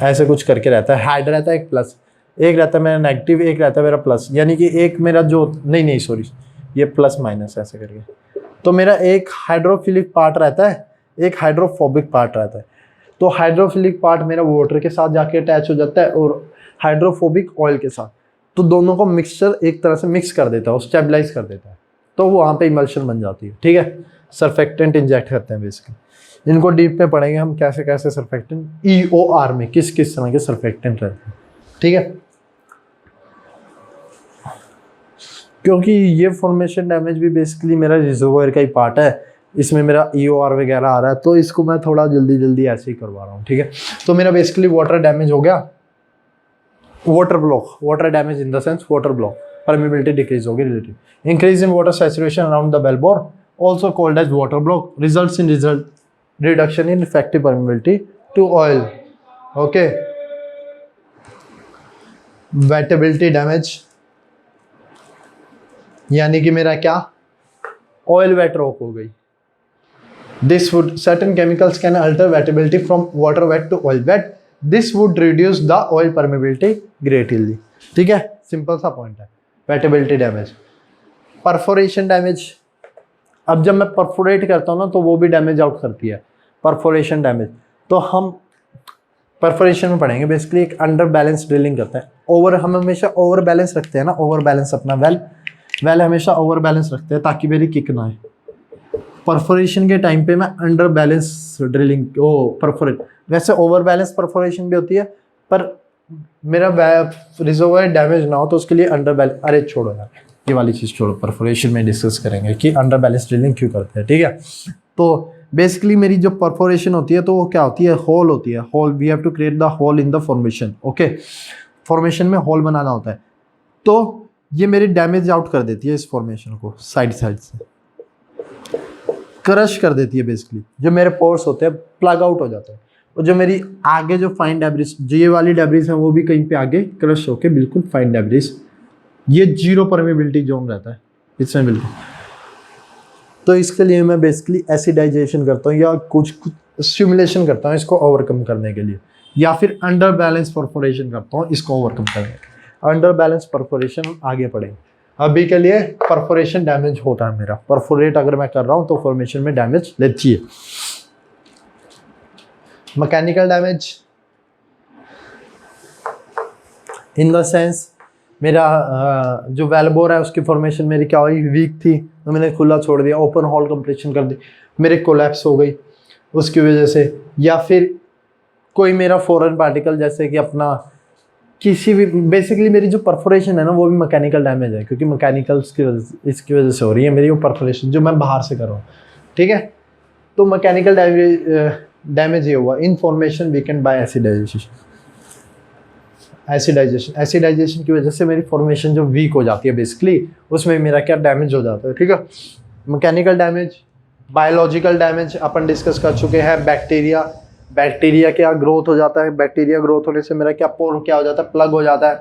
ऐसे कुछ करके रहता है। हाइड रहता है एक प्लस, एक रहता है मेरा नेगेटिव, एक रहता है मेरा प्लस, यानी कि एक मेरा जो नहीं सॉरी ये प्लस माइनस ऐसे करके। तो मेरा एक हाइड्रोफिलिक पार्ट रहता है, एक हाइड्रोफोबिक पार्ट रहता है। तो हाइड्रोफिलिक पार्ट मेरा वाटर के साथ जाके अटैच हो जाता है और हाइड्रोफोबिक ऑयल के साथ। तो दोनों को मिक्सचर एक तरह से मिक्स कर देता है, स्टेबलाइज कर देता है, तो वहाँ पे इमल्शन बन जाती है। ठीक है, सर्फेक्टेंट इंजेक्ट करते हैं बेसिकली। इनको डीप में पढ़ेंगे हम कैसे कैसे सर्फेक्टेंट, EOR में किस किस तरह के सर्फेक्टेंट रहते हैं। ठीक है, क्योंकि ये फॉर्मेशन डैमेज भी बेसिकली मेरा रिजर्वोयर का ही पार्ट है, इसमें मेरा EOR वगैरह आ रहा है, तो इसको मैं थोड़ा जल्दी ऐसे ही करवा रहा हूँ। ठीक है, तो मेरा बेसिकली वाटर डैमेज हो गया, water block, water damage in the sense water block, permeability decrease होगी relative. Increase in water saturation around the wellbore also called as water block results in reduction in effective permeability to oil. Okay, wettability damage यानी कि मेरा क्या, oil wet rock हो गई। This would certain chemicals can alter wettability from water wet to oil wet, this would reduce the oil permeability greatly. ठीक है, simple सा point है। वेटेबिलिटी डैमेज, परफोरेशन डैमेज, अब जब मैं परफोरेट करता हूँ ना तो वो भी डैमेज आउट करती है, परफोरेशन डैमेज। तो हम परफोरेशन में पढ़ेंगे बेसिकली एक अंडर बैलेंस ड्रिलिंग करते हैं। हम हमेशा ओवर बैलेंस रखते हैं ना, ओवर बैलेंस अपना वेल हमेशा ओवर बैलेंस रखते हैं ताकि मेरी किक ना आए। परफोरेशन के टाइम पे मैं अंडर बैलेंस ड्रिलिंग परफोरेट, वैसे ओवर बैलेंस परफोरेशन भी होती है, पर मेरा रिजर्वोयर डैमेज ना हो तो उसके लिए अंडर बैलेंस, अरे छोड़ो यार ये वाली चीज़ छोड़ो, परफोरेशन में डिस्कस करेंगे कि अंडर बैलेंस ड्रिलिंग क्यों करते हैं। ठीक है, तो बेसिकली मेरी जो परफोरेशन होती है तो वो क्या होती है, होल होती है। Hole, we have to create the hole in the formation. Okay, formation में होल बनाना होता है, तो ये मेरी डैमेज आउट कर देती है इस फॉर्मेशन को, साइड से क्रश कर देती है। बेसिकली जो मेरे पोर्स होते हैं प्लग आउट हो जाते हैं, और जो मेरी आगे जो फाइन डेब्रिस, जो ये वाली डेब्रिस है वो भी कहीं पे आगे क्रश होके बिल्कुल फाइन डेब्रिस, ये जीरो परमेबिलिटी जोन रहता है इसमें बिल्कुल। तो इसके लिए मैं बेसिकली एसिडाइजेशन करता हूँ या कुछ स्टिमुलेशन करता हूँ इसको ओवरकम करने के लिए, या फिर अंडर बैलेंस परफोरेशन करता हूँ इसको ओवरकम करने के लिए। अंडर बैलेंस परफोरेशन आगे पढ़ेंगे। अभी के लिए परफोरेशन डैमेज होता है मेरा, परफोरेट अगर मैं कर रहा हूँ तो फॉर्मेशन में डैमेज लेती है। Mechanical damage in the sense मेरा जो वेलबोर है उसकी फॉर्मेशन मेरी क्या हुई, वीक थी, तो मैंने खुला छोड़ दिया, ओपन हॉल कंप्रेशन कर दी, मेरे कोलैप्स हो गई उसकी वजह से। या फिर कोई मेरा फॉरेन पार्टिकल जैसे कि अपना किसी भी, बेसिकली मेरी जो परफोरेशन है ना वो भी मैकेनिकल डैमेज है, क्योंकि मैकेनिकल्स की वजह इसकी वजह से हो रही है मेरी वो परफोरेशन जो मैं बाहर से कर रहा हूँ, ठीक है। तो मैकेनिकल डैमेज ये हुआ इन फॉर्मेशन वीकेंड बाय एसिडाइजेशन की वजह से मेरी फॉर्मेशन जो वीक हो जाती है बेसिकली, उसमें मेरा क्या डैमेज हो जाता है, ठीक है। मैकेनिकल डैमेज, बायोलॉजिकल डैमेज अपन डिस्कस कर चुके हैं। बैक्टीरिया क्या ग्रोथ हो जाता है, बैक्टीरिया ग्रोथ होने से मेरा क्या पोर क्या हो जाता है, प्लग हो जाता है।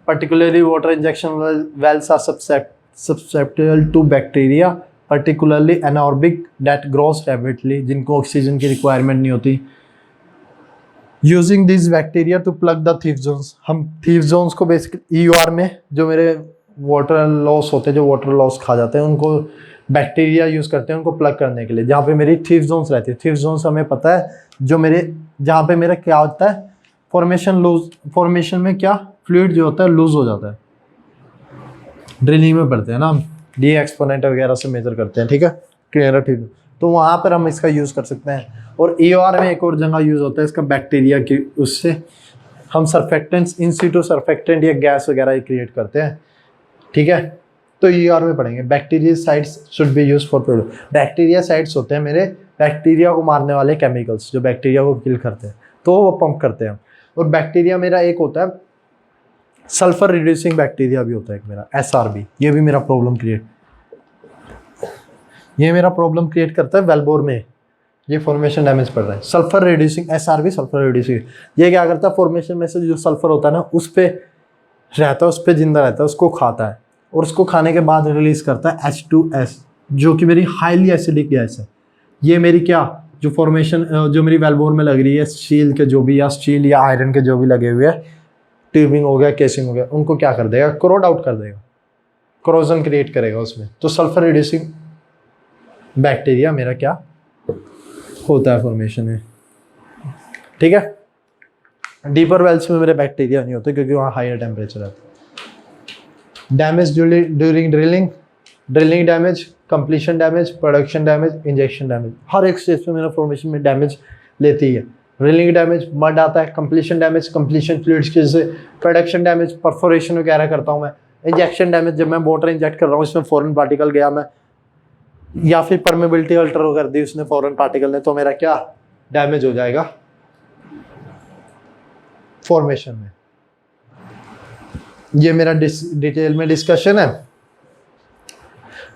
Particularly water injection wells are susceptible to bacteria, particularly anaerobic that grows rapidly, जिनको ऑक्सीजन की रिक्वायरमेंट नहीं होती। Using this bacteria to plug the thief zones, हम थीफ जोन्स को बेसिकली EOR में जो मेरे वाटर लॉस होते हैं, जो वाटर लॉस खा जाते हैं, उनको बैक्टीरिया यूज़ करते हैं उनको प्लग करने के लिए, जहाँ पे मेरी थीफ जोन्स रहती है। थीफ जोन्स हमें पता है जो मेरे, जहाँ पे मेरा क्या होता है, फॉर्मेशन में क्या फ्लूइड जो होता है लूज हो जाता है। ड्रिलिंग में पढ़ते हैं ना हम, डी एक्सपोनेंट वगैरह से मेजर करते हैं, ठीक है, क्लियर है, ठीक है। तो वहाँ पर हम इसका यूज़ कर सकते हैं। और EOR में एक और जगह यूज़ होता है इसका, बैक्टीरिया की, उससे हम सर्फेक्टेंट्स इन सीटू सर्फेक्टेंट या गैस वगैरह क्रिएट करते हैं, ठीक है। तो EOR में पढ़ेंगे bactericides should be use for product. Bactericides होते हैं मेरे बैक्टीरिया को मारने वाले केमिकल्स जो बैक्टीरिया को किल करते हैं, तो वो पंप करते हैं। और बैक्टीरिया मेरा एक होता है सल्फर रिड्यूसिंग बैक्टीरिया भी होता है एक मेरा SRB, ये भी मेरा प्रॉब्लम क्रिएट करता है वेलबोर में। ये फॉर्मेशन डैमेज पड़ रहा है, sulphur reducing SRB, sulphur reducing. ये क्या करता है, फॉर्मेशन में से जो सल्फर होता है ना उस पे रहता है, उस पे जिंदा रहता है, उसको खाता है और उसको खाने के बाद रिलीज करता है H2S, जो कि मेरी हाईली एसिडिक गैस है। ये मेरी क्या जो फॉर्मेशन जो मेरी वेलबोर में लग रही है, स्टील के जो भी, या स्टील या आयरन के जो भी लगे हुए हैं, ट्यूबिंग हो गया, केसिंग हो गया, उनको क्या कर देगा, कोरोड आउट कर देगा, कोरोजन क्रिएट करेगा उसमें। तो सल्फर रिड्यूसिंग बैक्टीरिया मेरा क्या होता है फॉर्मेशन में, ठीक है। डीपर वेल्स में मेरे बैक्टीरिया नहीं होते क्योंकि वहाँ हायर टेम्परेचर है। Damage during drilling damage, completion damage, production damage, injection damage, हर एक स्टेज पे मेरा फॉर्मेशन में डैमेज लेती है। ड्रिलिंग डैमेज मड आता है, कंप्लीशन डैमेज कंप्लीशन फ्लूइड्स की वजह से, प्रोडक्शन डैमेज परफोरेशन वगैरह करता हूँ मैं, इंजेक्शन डैमेज जब मैं वाटर इंजेक्ट कर रहा हूँ इसमें फॉरेन पार्टिकल गया मैं, या फिर परमेबिलिटी अल्टर कर दी उसने फॉरेन पार्टिकल ने, तो मेरा क्या डैमेज हो जाएगा फॉर्मेशन में। ये मेरा डिटेल में डिस्कशन है।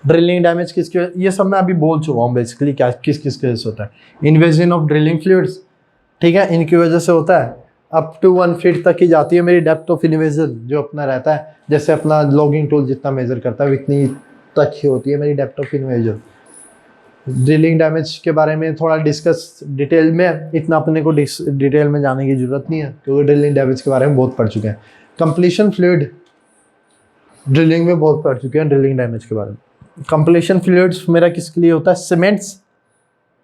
ड्रिलिंग डैमेज किसकी, ये सब मैं अभी बोल चुका हूँ बेसिकली क्या किस किस वजह से होता है। इन्वेजन ऑफ ड्रिलिंग फ्लूइड्स, ठीक है, इनकी वजह से होता है। अप टू 1 फीट तक की जाती है मेरी डेप्थ ऑफ इन्वेजन, जो अपना रहता है, जैसे अपना लॉगिंग टूल जितना मेजर करता है इतनी तक ही होती है मेरी depth of invasion. Drilling damage के बारे में थोड़ा डिस्कस डिटेल में, इतना अपने को डिटेल में जाने की जरूरत नहीं है क्योंकि ड्रिलिंग डैमेज के बारे में बहुत पढ़ चुके हैं। कंप्लीशन फ्लूइड ड्रिलिंग में बहुत पढ़ चुके हैं ड्रिलिंग डैमेज के बारे में। कंप्लीशन फ्लूइड्स मेरा किसके लिए होता है, cements,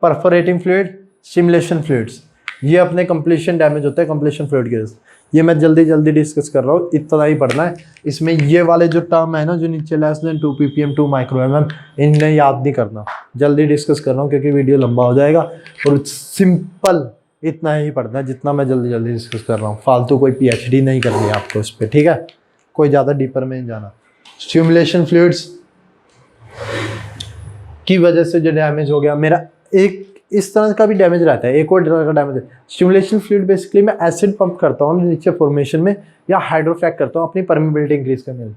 perforating fluid, simulation fluids, ये अपने कंप्लीशन डैमेज होता है कंप्लीशन फ्लूइड के वजह से। ये मैं जल्दी डिस्कस कर रहा हूँ, इतना ही पढ़ना है। इसमें ये वाले जो टर्म है ना जो नीचे लेस देन 2 ppm 2 micro इन्हें याद नहीं करना, जल्दी डिस्कस कर रहा हूँ क्योंकि वीडियो लंबा हो जाएगा। और सिंपल इतना ही पढ़ना है जितना मैं जल्दी डिस्कस कर रहा हूँ, फालतू कोई PhD नहीं करनी है आपको इस पर, ठीक है, कोई ज़्यादा डीपर में नहीं जाना। स्टिमुलेशन फ्लूइड्स की वजह से जो डैमेज हो गया मेरा, एक इस तरह का भी डैमेज रहता है, एक और तरह का डैमेज है। स्टिमुलेशन फ्लूइड बेसिकली मैं एसिड पंप करता हूँ नीचे फॉर्मेशन में, या हाइड्रोफ्रैक करता हूँ अपनी परमेबिलिटी इंक्रीज करने में।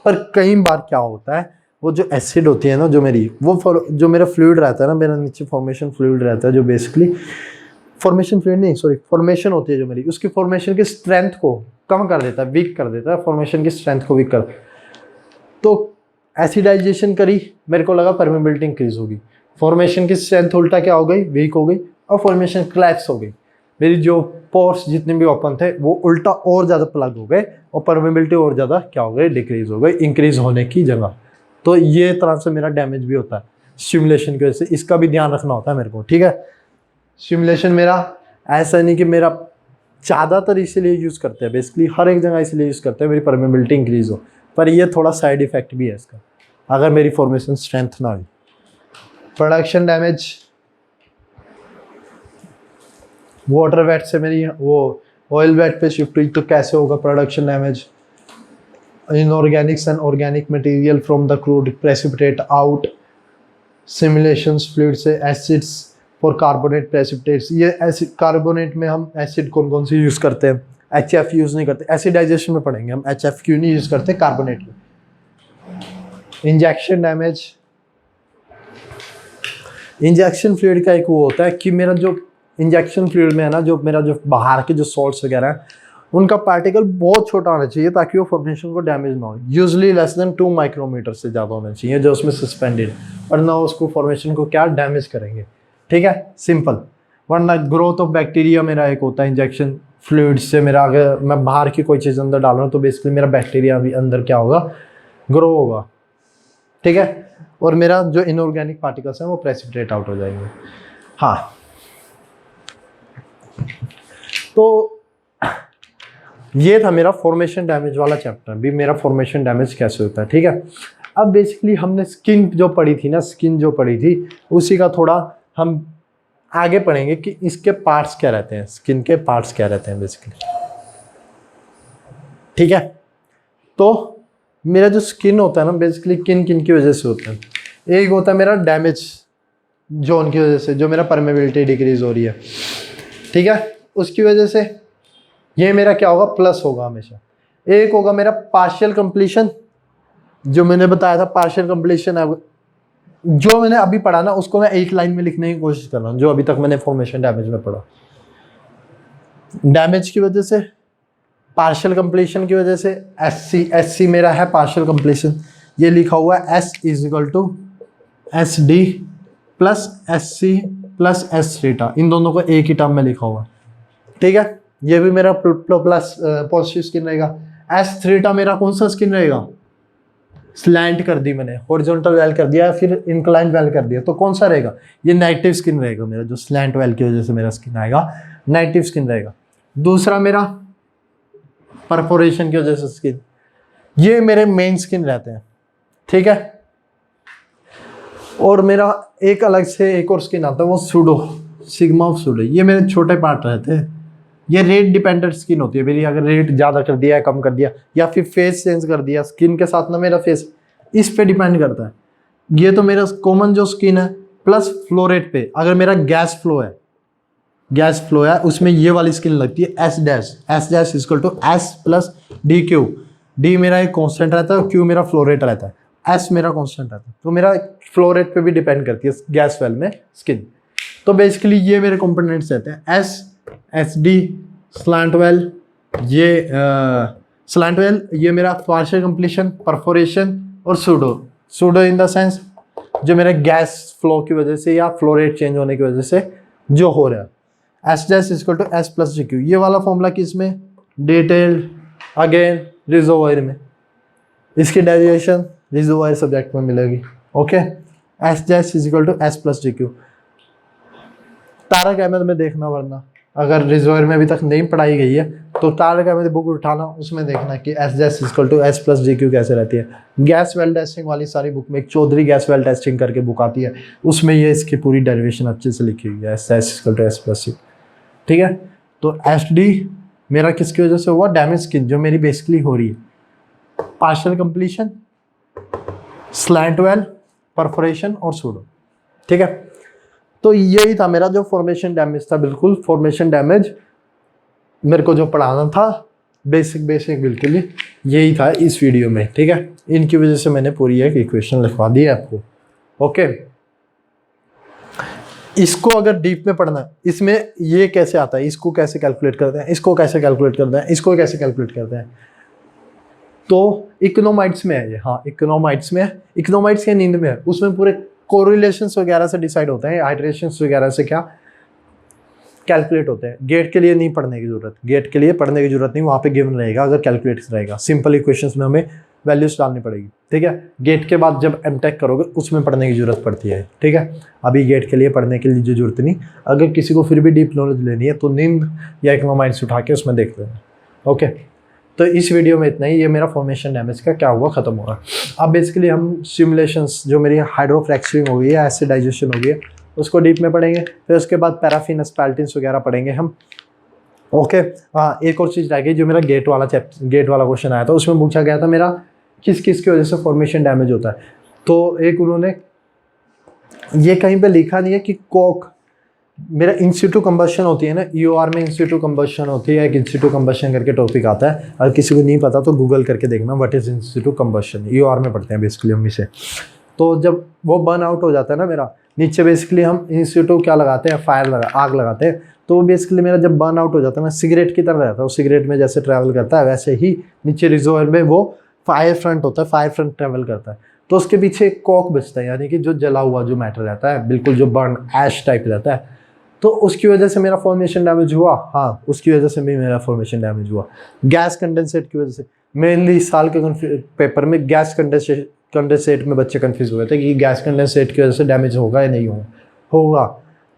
पर कई बार क्या होता है, वो जो एसिड होती है ना जो मेरी, वो जो मेरा फ्लूइड रहता है ना, मेरा नीचे फॉर्मेशन फ्लूइड रहता है जो बेसिकली फॉर्मेशन होती है जो मेरी, उसकी फॉर्मेशन की स्ट्रेंथ को कम कर देता है, वीक कर देता है, फॉर्मेशन की स्ट्रेंथ को वीक कर। तो एसिडाइजेशन करी, मेरे को लगा परमेबिलिटी इंक्रीज होगी, फॉर्मेशन की स्ट्रेंथ उल्टा क्या हो गई, वीक हो गई, और फॉर्मेशन कोलैप्स हो गई। मेरी जो पोर्स जितने भी ओपन थे वो उल्टा और ज़्यादा प्लग हो गए, और परमेबिलिटी और ज़्यादा क्या हो गई, डिक्रीज हो गई, इंक्रीज होने की जगह। तो ये तरह से मेरा डैमेज भी होता है स्टिमुलेशन की वजह से, इसका भी ध्यान रखना होता है मेरे को, ठीक है। स्टिमुलेशन मेरा ऐसा नहीं कि मेरा ज़्यादातर इसीलिए यूज़ करते हैं, बेसिकली हर एक जगह इसलिए यूज़ करते हैं मेरी परमेबिलिटी इंक्रीज हो, पर ये थोड़ा साइड इफेक्ट भी है इसका अगर मेरी फॉर्मेशन स्ट्रेंथ ना हो। प्रोडक्शन डैमेज, वाटर वेट से मेरी वो ऑयल वेट पे शिफ्ट हुई तो कैसे होगा production damage. Inorganics and organic material from the crude precipitate out, simulations fluid से एसिड्स फॉर कार्बोनेट प्रेसिपिटेट्स। ये एसिड कार्बोनेट में हम एसिड कौन कौन से यूज़ करते हैं, HF यूज़ नहीं करते, एसिडाइजेशन में पढ़ेंगे हम HF क्यों नहीं यूज़ करते कार्बोनेट में। इंजेक्शन डैमेज, इंजेक्शन फ्लूइड का एक वो होता है कि मेरा जो इंजेक्शन फ्लूइड में है ना, जो मेरा जो बाहर के जो सॉल्ट्स वगैरह हैं उनका पार्टिकल बहुत छोटा होना चाहिए ताकि वो फॉर्मेशन को डैमेज ना हो। यूजली लेस देन 2 माइक्रोमीटर से ज़्यादा होना चाहिए जो उसमें सस्पेंडेड, वरना उसको फॉर्मेशन को क्या डैमेज करेंगे। ठीक है, सिंपल। वरना ग्रोथ ऑफ बैक्टीरिया मेरा एक होता है इंजेक्शन फ्लूइड से। मेरा अगर मैं बाहर की कोई चीज़ अंदर डाल रहा हूँ तो बेसिकली मेरा बैक्टीरिया भी अंदर क्या होगा, ग्रो होगा। ठीक है, और मेरा जो इनऑर्गेनिक पार्टिकल्स हैं वो प्रेसिपिटेट आउट हो जाएंगे। हाँ, तो ये था मेरा फॉर्मेशन डैमेज वाला चैप्टर। भी मेरा फॉर्मेशन डैमेज कैसे होता है। ठीक है, अब बेसिकली हमने स्किन जो पढ़ी थी ना, स्किन जो पढ़ी थी उसी का थोड़ा हम आगे पढ़ेंगे कि इसके पार्ट्स क्या रहते हैं, स्किन के पार्ट्स क्या रहते हैं बेसिकली। ठीक है, तो मेरा जो स्किन होता है ना बेसिकली किन किन की वजह से होता है। एक होता है मेरा डैमेज जोन की वजह से, जो मेरा परमेबिलिटी डिक्रीज हो रही है। ठीक है, उसकी वजह से ये मेरा क्या होगा, प्लस होगा हमेशा। एक होगा मेरा पार्शियल कंप्लीशन, जो मैंने बताया था पार्शियल कंप्लीशन है, जो मैंने अभी पढ़ा ना उसको मैं एक लाइन में लिखने की कोशिश कर रहा हूँ, जो अभी तक मैंने फॉर्मेशन डैमेज में पढ़ा। डैमेज की वजह से, पार्शियल कंप्लीशन की वजह से, एससी मेरा है पार्शियल कंप्लीशन। ये लिखा हुआ है S = SD plus SC plus S theta, इन दोनों को एक ही टर्म में लिखा हुआ है। ठीक है, ये भी मेरा प्लस पॉजिटिव स्किन रहेगा। S थीटा मेरा कौन सा स्किन रहेगा, स्लैंट कर दी मैंने, हॉरिजॉन्टल वेल कर दिया, फिर इंक्लाइन वेल कर दिया, तो कौन सा रहेगा, ये नेगेटिव स्किन रहेगा मेरा। जो स्लैंट वेल की वजह से मेरा स्किन आएगा नेगेटिव स्किन रहेगा। दूसरा मेरा परफोरेशन की वजह से स्किन, ये मेरे मेन स्किन रहते हैं। ठीक है, और मेरा एक अलग से एक और स्किन आता है, वो सूडो, सिग्मा ऑफ सूडो, ये मेरे छोटे पार्ट रहते हैं। ये रेट डिपेंडेंट स्किन होती है मेरी, अगर रेट ज़्यादा कर दिया या कम कर दिया या फिर फेस चेंज कर दिया स्किन के साथ ना, मेरा फेस इस पे डिपेंड करता है। ये तो मेरा कॉमन जो स्किन है, प्लस फ्लो रेट पे, अगर मेरा गैस फ्लो है उसमें ये वाली स्किन लगती है S dash = S plus DQ। D मेरा एक कांस्टेंट रहता है, Q मेरा फ्लो रेट रहता है, S मेरा कांस्टेंट रहता है, तो मेरा फ्लो रेट पे भी डिपेंड करती है गैस वेल में स्किन। तो बेसिकली ये मेरे कंपोनेंट्स रहते हैं, S, SD, स्लैंट वेल, ये स्लैंट वेल, ये मेरा पार्शियल कंप्लीशन, परफोरेशन और सूडो इन द सेंस जो मेरे गैस फ्लो की वजह से या फ्लो रेट चेंज होने की वजह से जो हो रहा है। S dash = S plus GQ, ये वाला फॉर्मूला किसमें, डिटेल्ड अगेन रिजर्वायर में, इसकी डेरिवेशन रिजर्वायर सब्जेक्ट में मिलेगी। Okay, S dash = S plus GQ। Tarak Ahmed में देखना, वरना अगर रिजर्वायर में अभी तक नहीं पढ़ाई गई है तो तारक अहमद बुक उठाना, उसमें देखना कि S dash = S plus GQ कैसे रहती है। गैस वेल टेस्टिंग वाली सारी बुक में, एक चौधरी गैस वेल टेस्टिंग करके बुक आती है, उसमें ये इसकी पूरी डेरिवेशन अच्छे से लिखी हुई है, S dash = S plus GQ। ठीक है, तो SD मेरा किसकी वजह से हुआ, डैमेज स्किन जो मेरी बेसिकली हो रही है, partial completion, slant well, perforation और सूडो। ठीक है, तो यही था मेरा जो फॉर्मेशन डैमेज था, बिल्कुल फॉर्मेशन डैमेज मेरे को जो पढ़ाना था बेसिक बिल्कुल ही यही था इस वीडियो में। ठीक है, इनकी वजह से मैंने पूरी एक इक्वेशन लिखवा दी है आपको। ओके, इसको अगर डीप में पढ़ना है, इसमें ये कैसे आता है, इसको कैसे कैलकुलेट करते हैं, इसको कैसे कैलकुलेट करते हैं, इसको कैसे कैलकुलेट करते हैं, तो इकोनोमाइट्स में है ये। हाँ, इकोनोमाइट्स में है, इकोनोमाइट्स के नींद में है, उसमें पूरे कोरिलेशंस वगैरह से डिसाइड होते हैं, हाइड्रेशंस वगैरह से क्या कैलकुलेट होते हैं। गेट के लिए नहीं पढ़ने की जरूरत, गेट के लिए पढ़ने की जरूरत नहीं, वहाँ पे गिवन रहेगा, अगर कैलकुलेट रहेगा। सिंपल इक्वेशंस में हमें वैल्यूज डालनी पड़ेगी। ठीक है, गेट के बाद जब एमटेक करोगे उसमें पढ़ने की जरूरत पड़ती है। ठीक है, अभी गेट के लिए पढ़ने के लिए जरूरत नहीं। अगर किसी को फिर भी डीप नॉलेज लेनी है तो नींद या इकोनोमाइट्स उठा के उसमें देख लेना। ओके, तो इस वीडियो में इतना ही। ये मेरा फॉर्मेशन डैमेज का क्या हुआ, खत्म होगा। अब बेसिकली हम सिमुलेशंस, जो मेरी हाइड्रोफ्रैक्चरिंग हो गई है, एसिडाइजेशन हो गई है, उसको डीप में पढ़ेंगे। फिर उसके बाद पैराफिन एस्पाल्टिन्स वगैरह पढ़ेंगे हम। ओके, हाँ एक और चीज़ रह गई, जो मेरा गेट वाला क्वेश्चन आया था, उसमें पूछा गया था मेरा किस किस की वजह से फॉर्मेशन डैमेज होता है। तो एक उन्होंने ये कहीं पे लिखा नहीं है कि कोक, मेरा इंस्टीट्यूट कंबशन होती है ना, ईओआर में इंस्टीट्यूट कंबशन होती है, एक इंस्टीट्यूट कंबशन करके टॉपिक आता है। अगर किसी को नहीं पता तो गूगल करके देखना व्हाट इज इंस्टीट्यूट कंबशन, ईओआर में पढ़ते हैं बेसिकली हम इसे। तो जब वो बर्न आउट हो जाता है ना मेरा, नीचे बेसिकली हम इंस्टीट्यूट क्या लगाते हैं, आग लगाते हैं। तो बेसिकली मेरा जब बर्न आउट हो जाता है ना, सिगरेट की तरह रहता है वो, सिगरेट में जैसे ट्रैवल करता है वैसे ही नीचे रिजर्वायर में वो फायर फ्रंट होता है, फायर फ्रंट ट्रैवल करता है। तो उसके पीछे एक कॉक बचता है, यानी कि जो जला हुआ जो मैटर रहता है, बिल्कुल जो बर्न ऐश टाइप रहता है। तो उसकी वजह से मेरा फॉर्मेशन डैमेज हुआ, हाँ उसकी वजह से भी मेरा फॉर्मेशन डैमेज हुआ। गैस कंडेंसेट की वजह से, मेनली इस साल के पेपर में गैस कंडेंसेट में बच्चे कंफ्यूज हुए थे कि गैस कंडेंसेट की वजह से डैमेज होगा या नहीं होगा।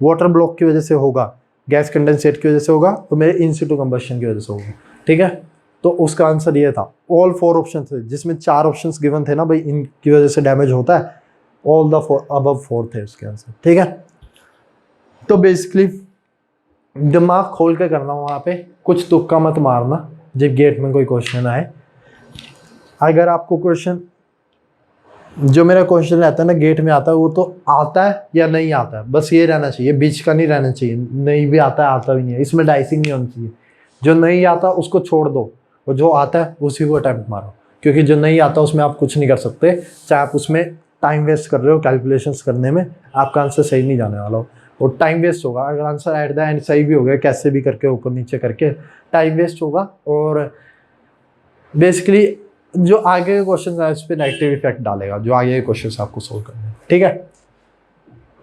वाटर ब्लॉक की वजह से होगा, गैस कंडेंसेट की वजह से होगा, और मेरे इनसिटू कंबशन की वजह से होगा। ठीक है, तो उसका आंसर ये था। ऑल 4 ऑप्शन थे, जिसमें 4 ऑप्शंस गिवन थे ना भाई, इनकी वजह से डैमेज होता है, ऑल द अबव 4 थे उसके आंसर। ठीक है, तो बेसिकली दिमाग खोल के करना वहाँ पे, कुछ तुक्का मत मारना जब गेट में कोई क्वेश्चन आए। अगर आपको क्वेश्चन, जो मेरा क्वेश्चन रहता है ना गेट में आता है, वो तो आता है या नहीं आता है, बस ये रहना चाहिए, बीच का नहीं रहना चाहिए, नहीं भी आता है आता भी नहीं है, इसमें डाइसिंग नहीं होनी चाहिए। जो नहीं आता उसको छोड़ दो, और जो आता है उसी को अटेम्प्ट मारो, क्योंकि जो नहीं आता उसमें आप कुछ नहीं कर सकते, चाहे आप उसमें टाइम वेस्ट कर रहे हो कैलकुलेशंस करने में, आपका आंसर सही नहीं जाने वाला हो, और टाइम वेस्ट होगा। अगर आंसर एट द एंड सही भी हो गया, कैसे भी करके ऊपर नीचे करके, टाइम वेस्ट होगा, और बेसिकली जो आगे के क्वेश्चन है उस पर नेगेटिव इफेक्ट डालेगा, जो आगे के क्वेश्चन आपको सोल्व करने हैं। ठीक है,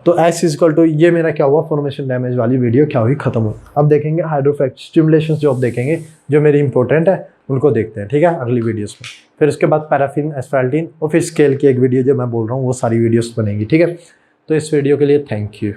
तो S इक्वल टू, ये मेरा क्या हुआ, फॉर्मेशन डैमेज वाली वीडियो क्या हुई, खत्म हुई। अब देखेंगे हाइड्रोफ्रैक्चर स्टिमुलेशन जो अब देखेंगे, जो मेरी इंपॉर्टेंट है उनको देखते हैं। ठीक है, अगली वीडियोस में। फिर उसके बाद पैराफिन एस्फाल्टिन, और फिर स्केल की एक वीडियो जो मैं बोल रहा हूँ वो सारी वीडियोस बनेंगी। ठीक है, तो इस वीडियो के लिए थैंक यू।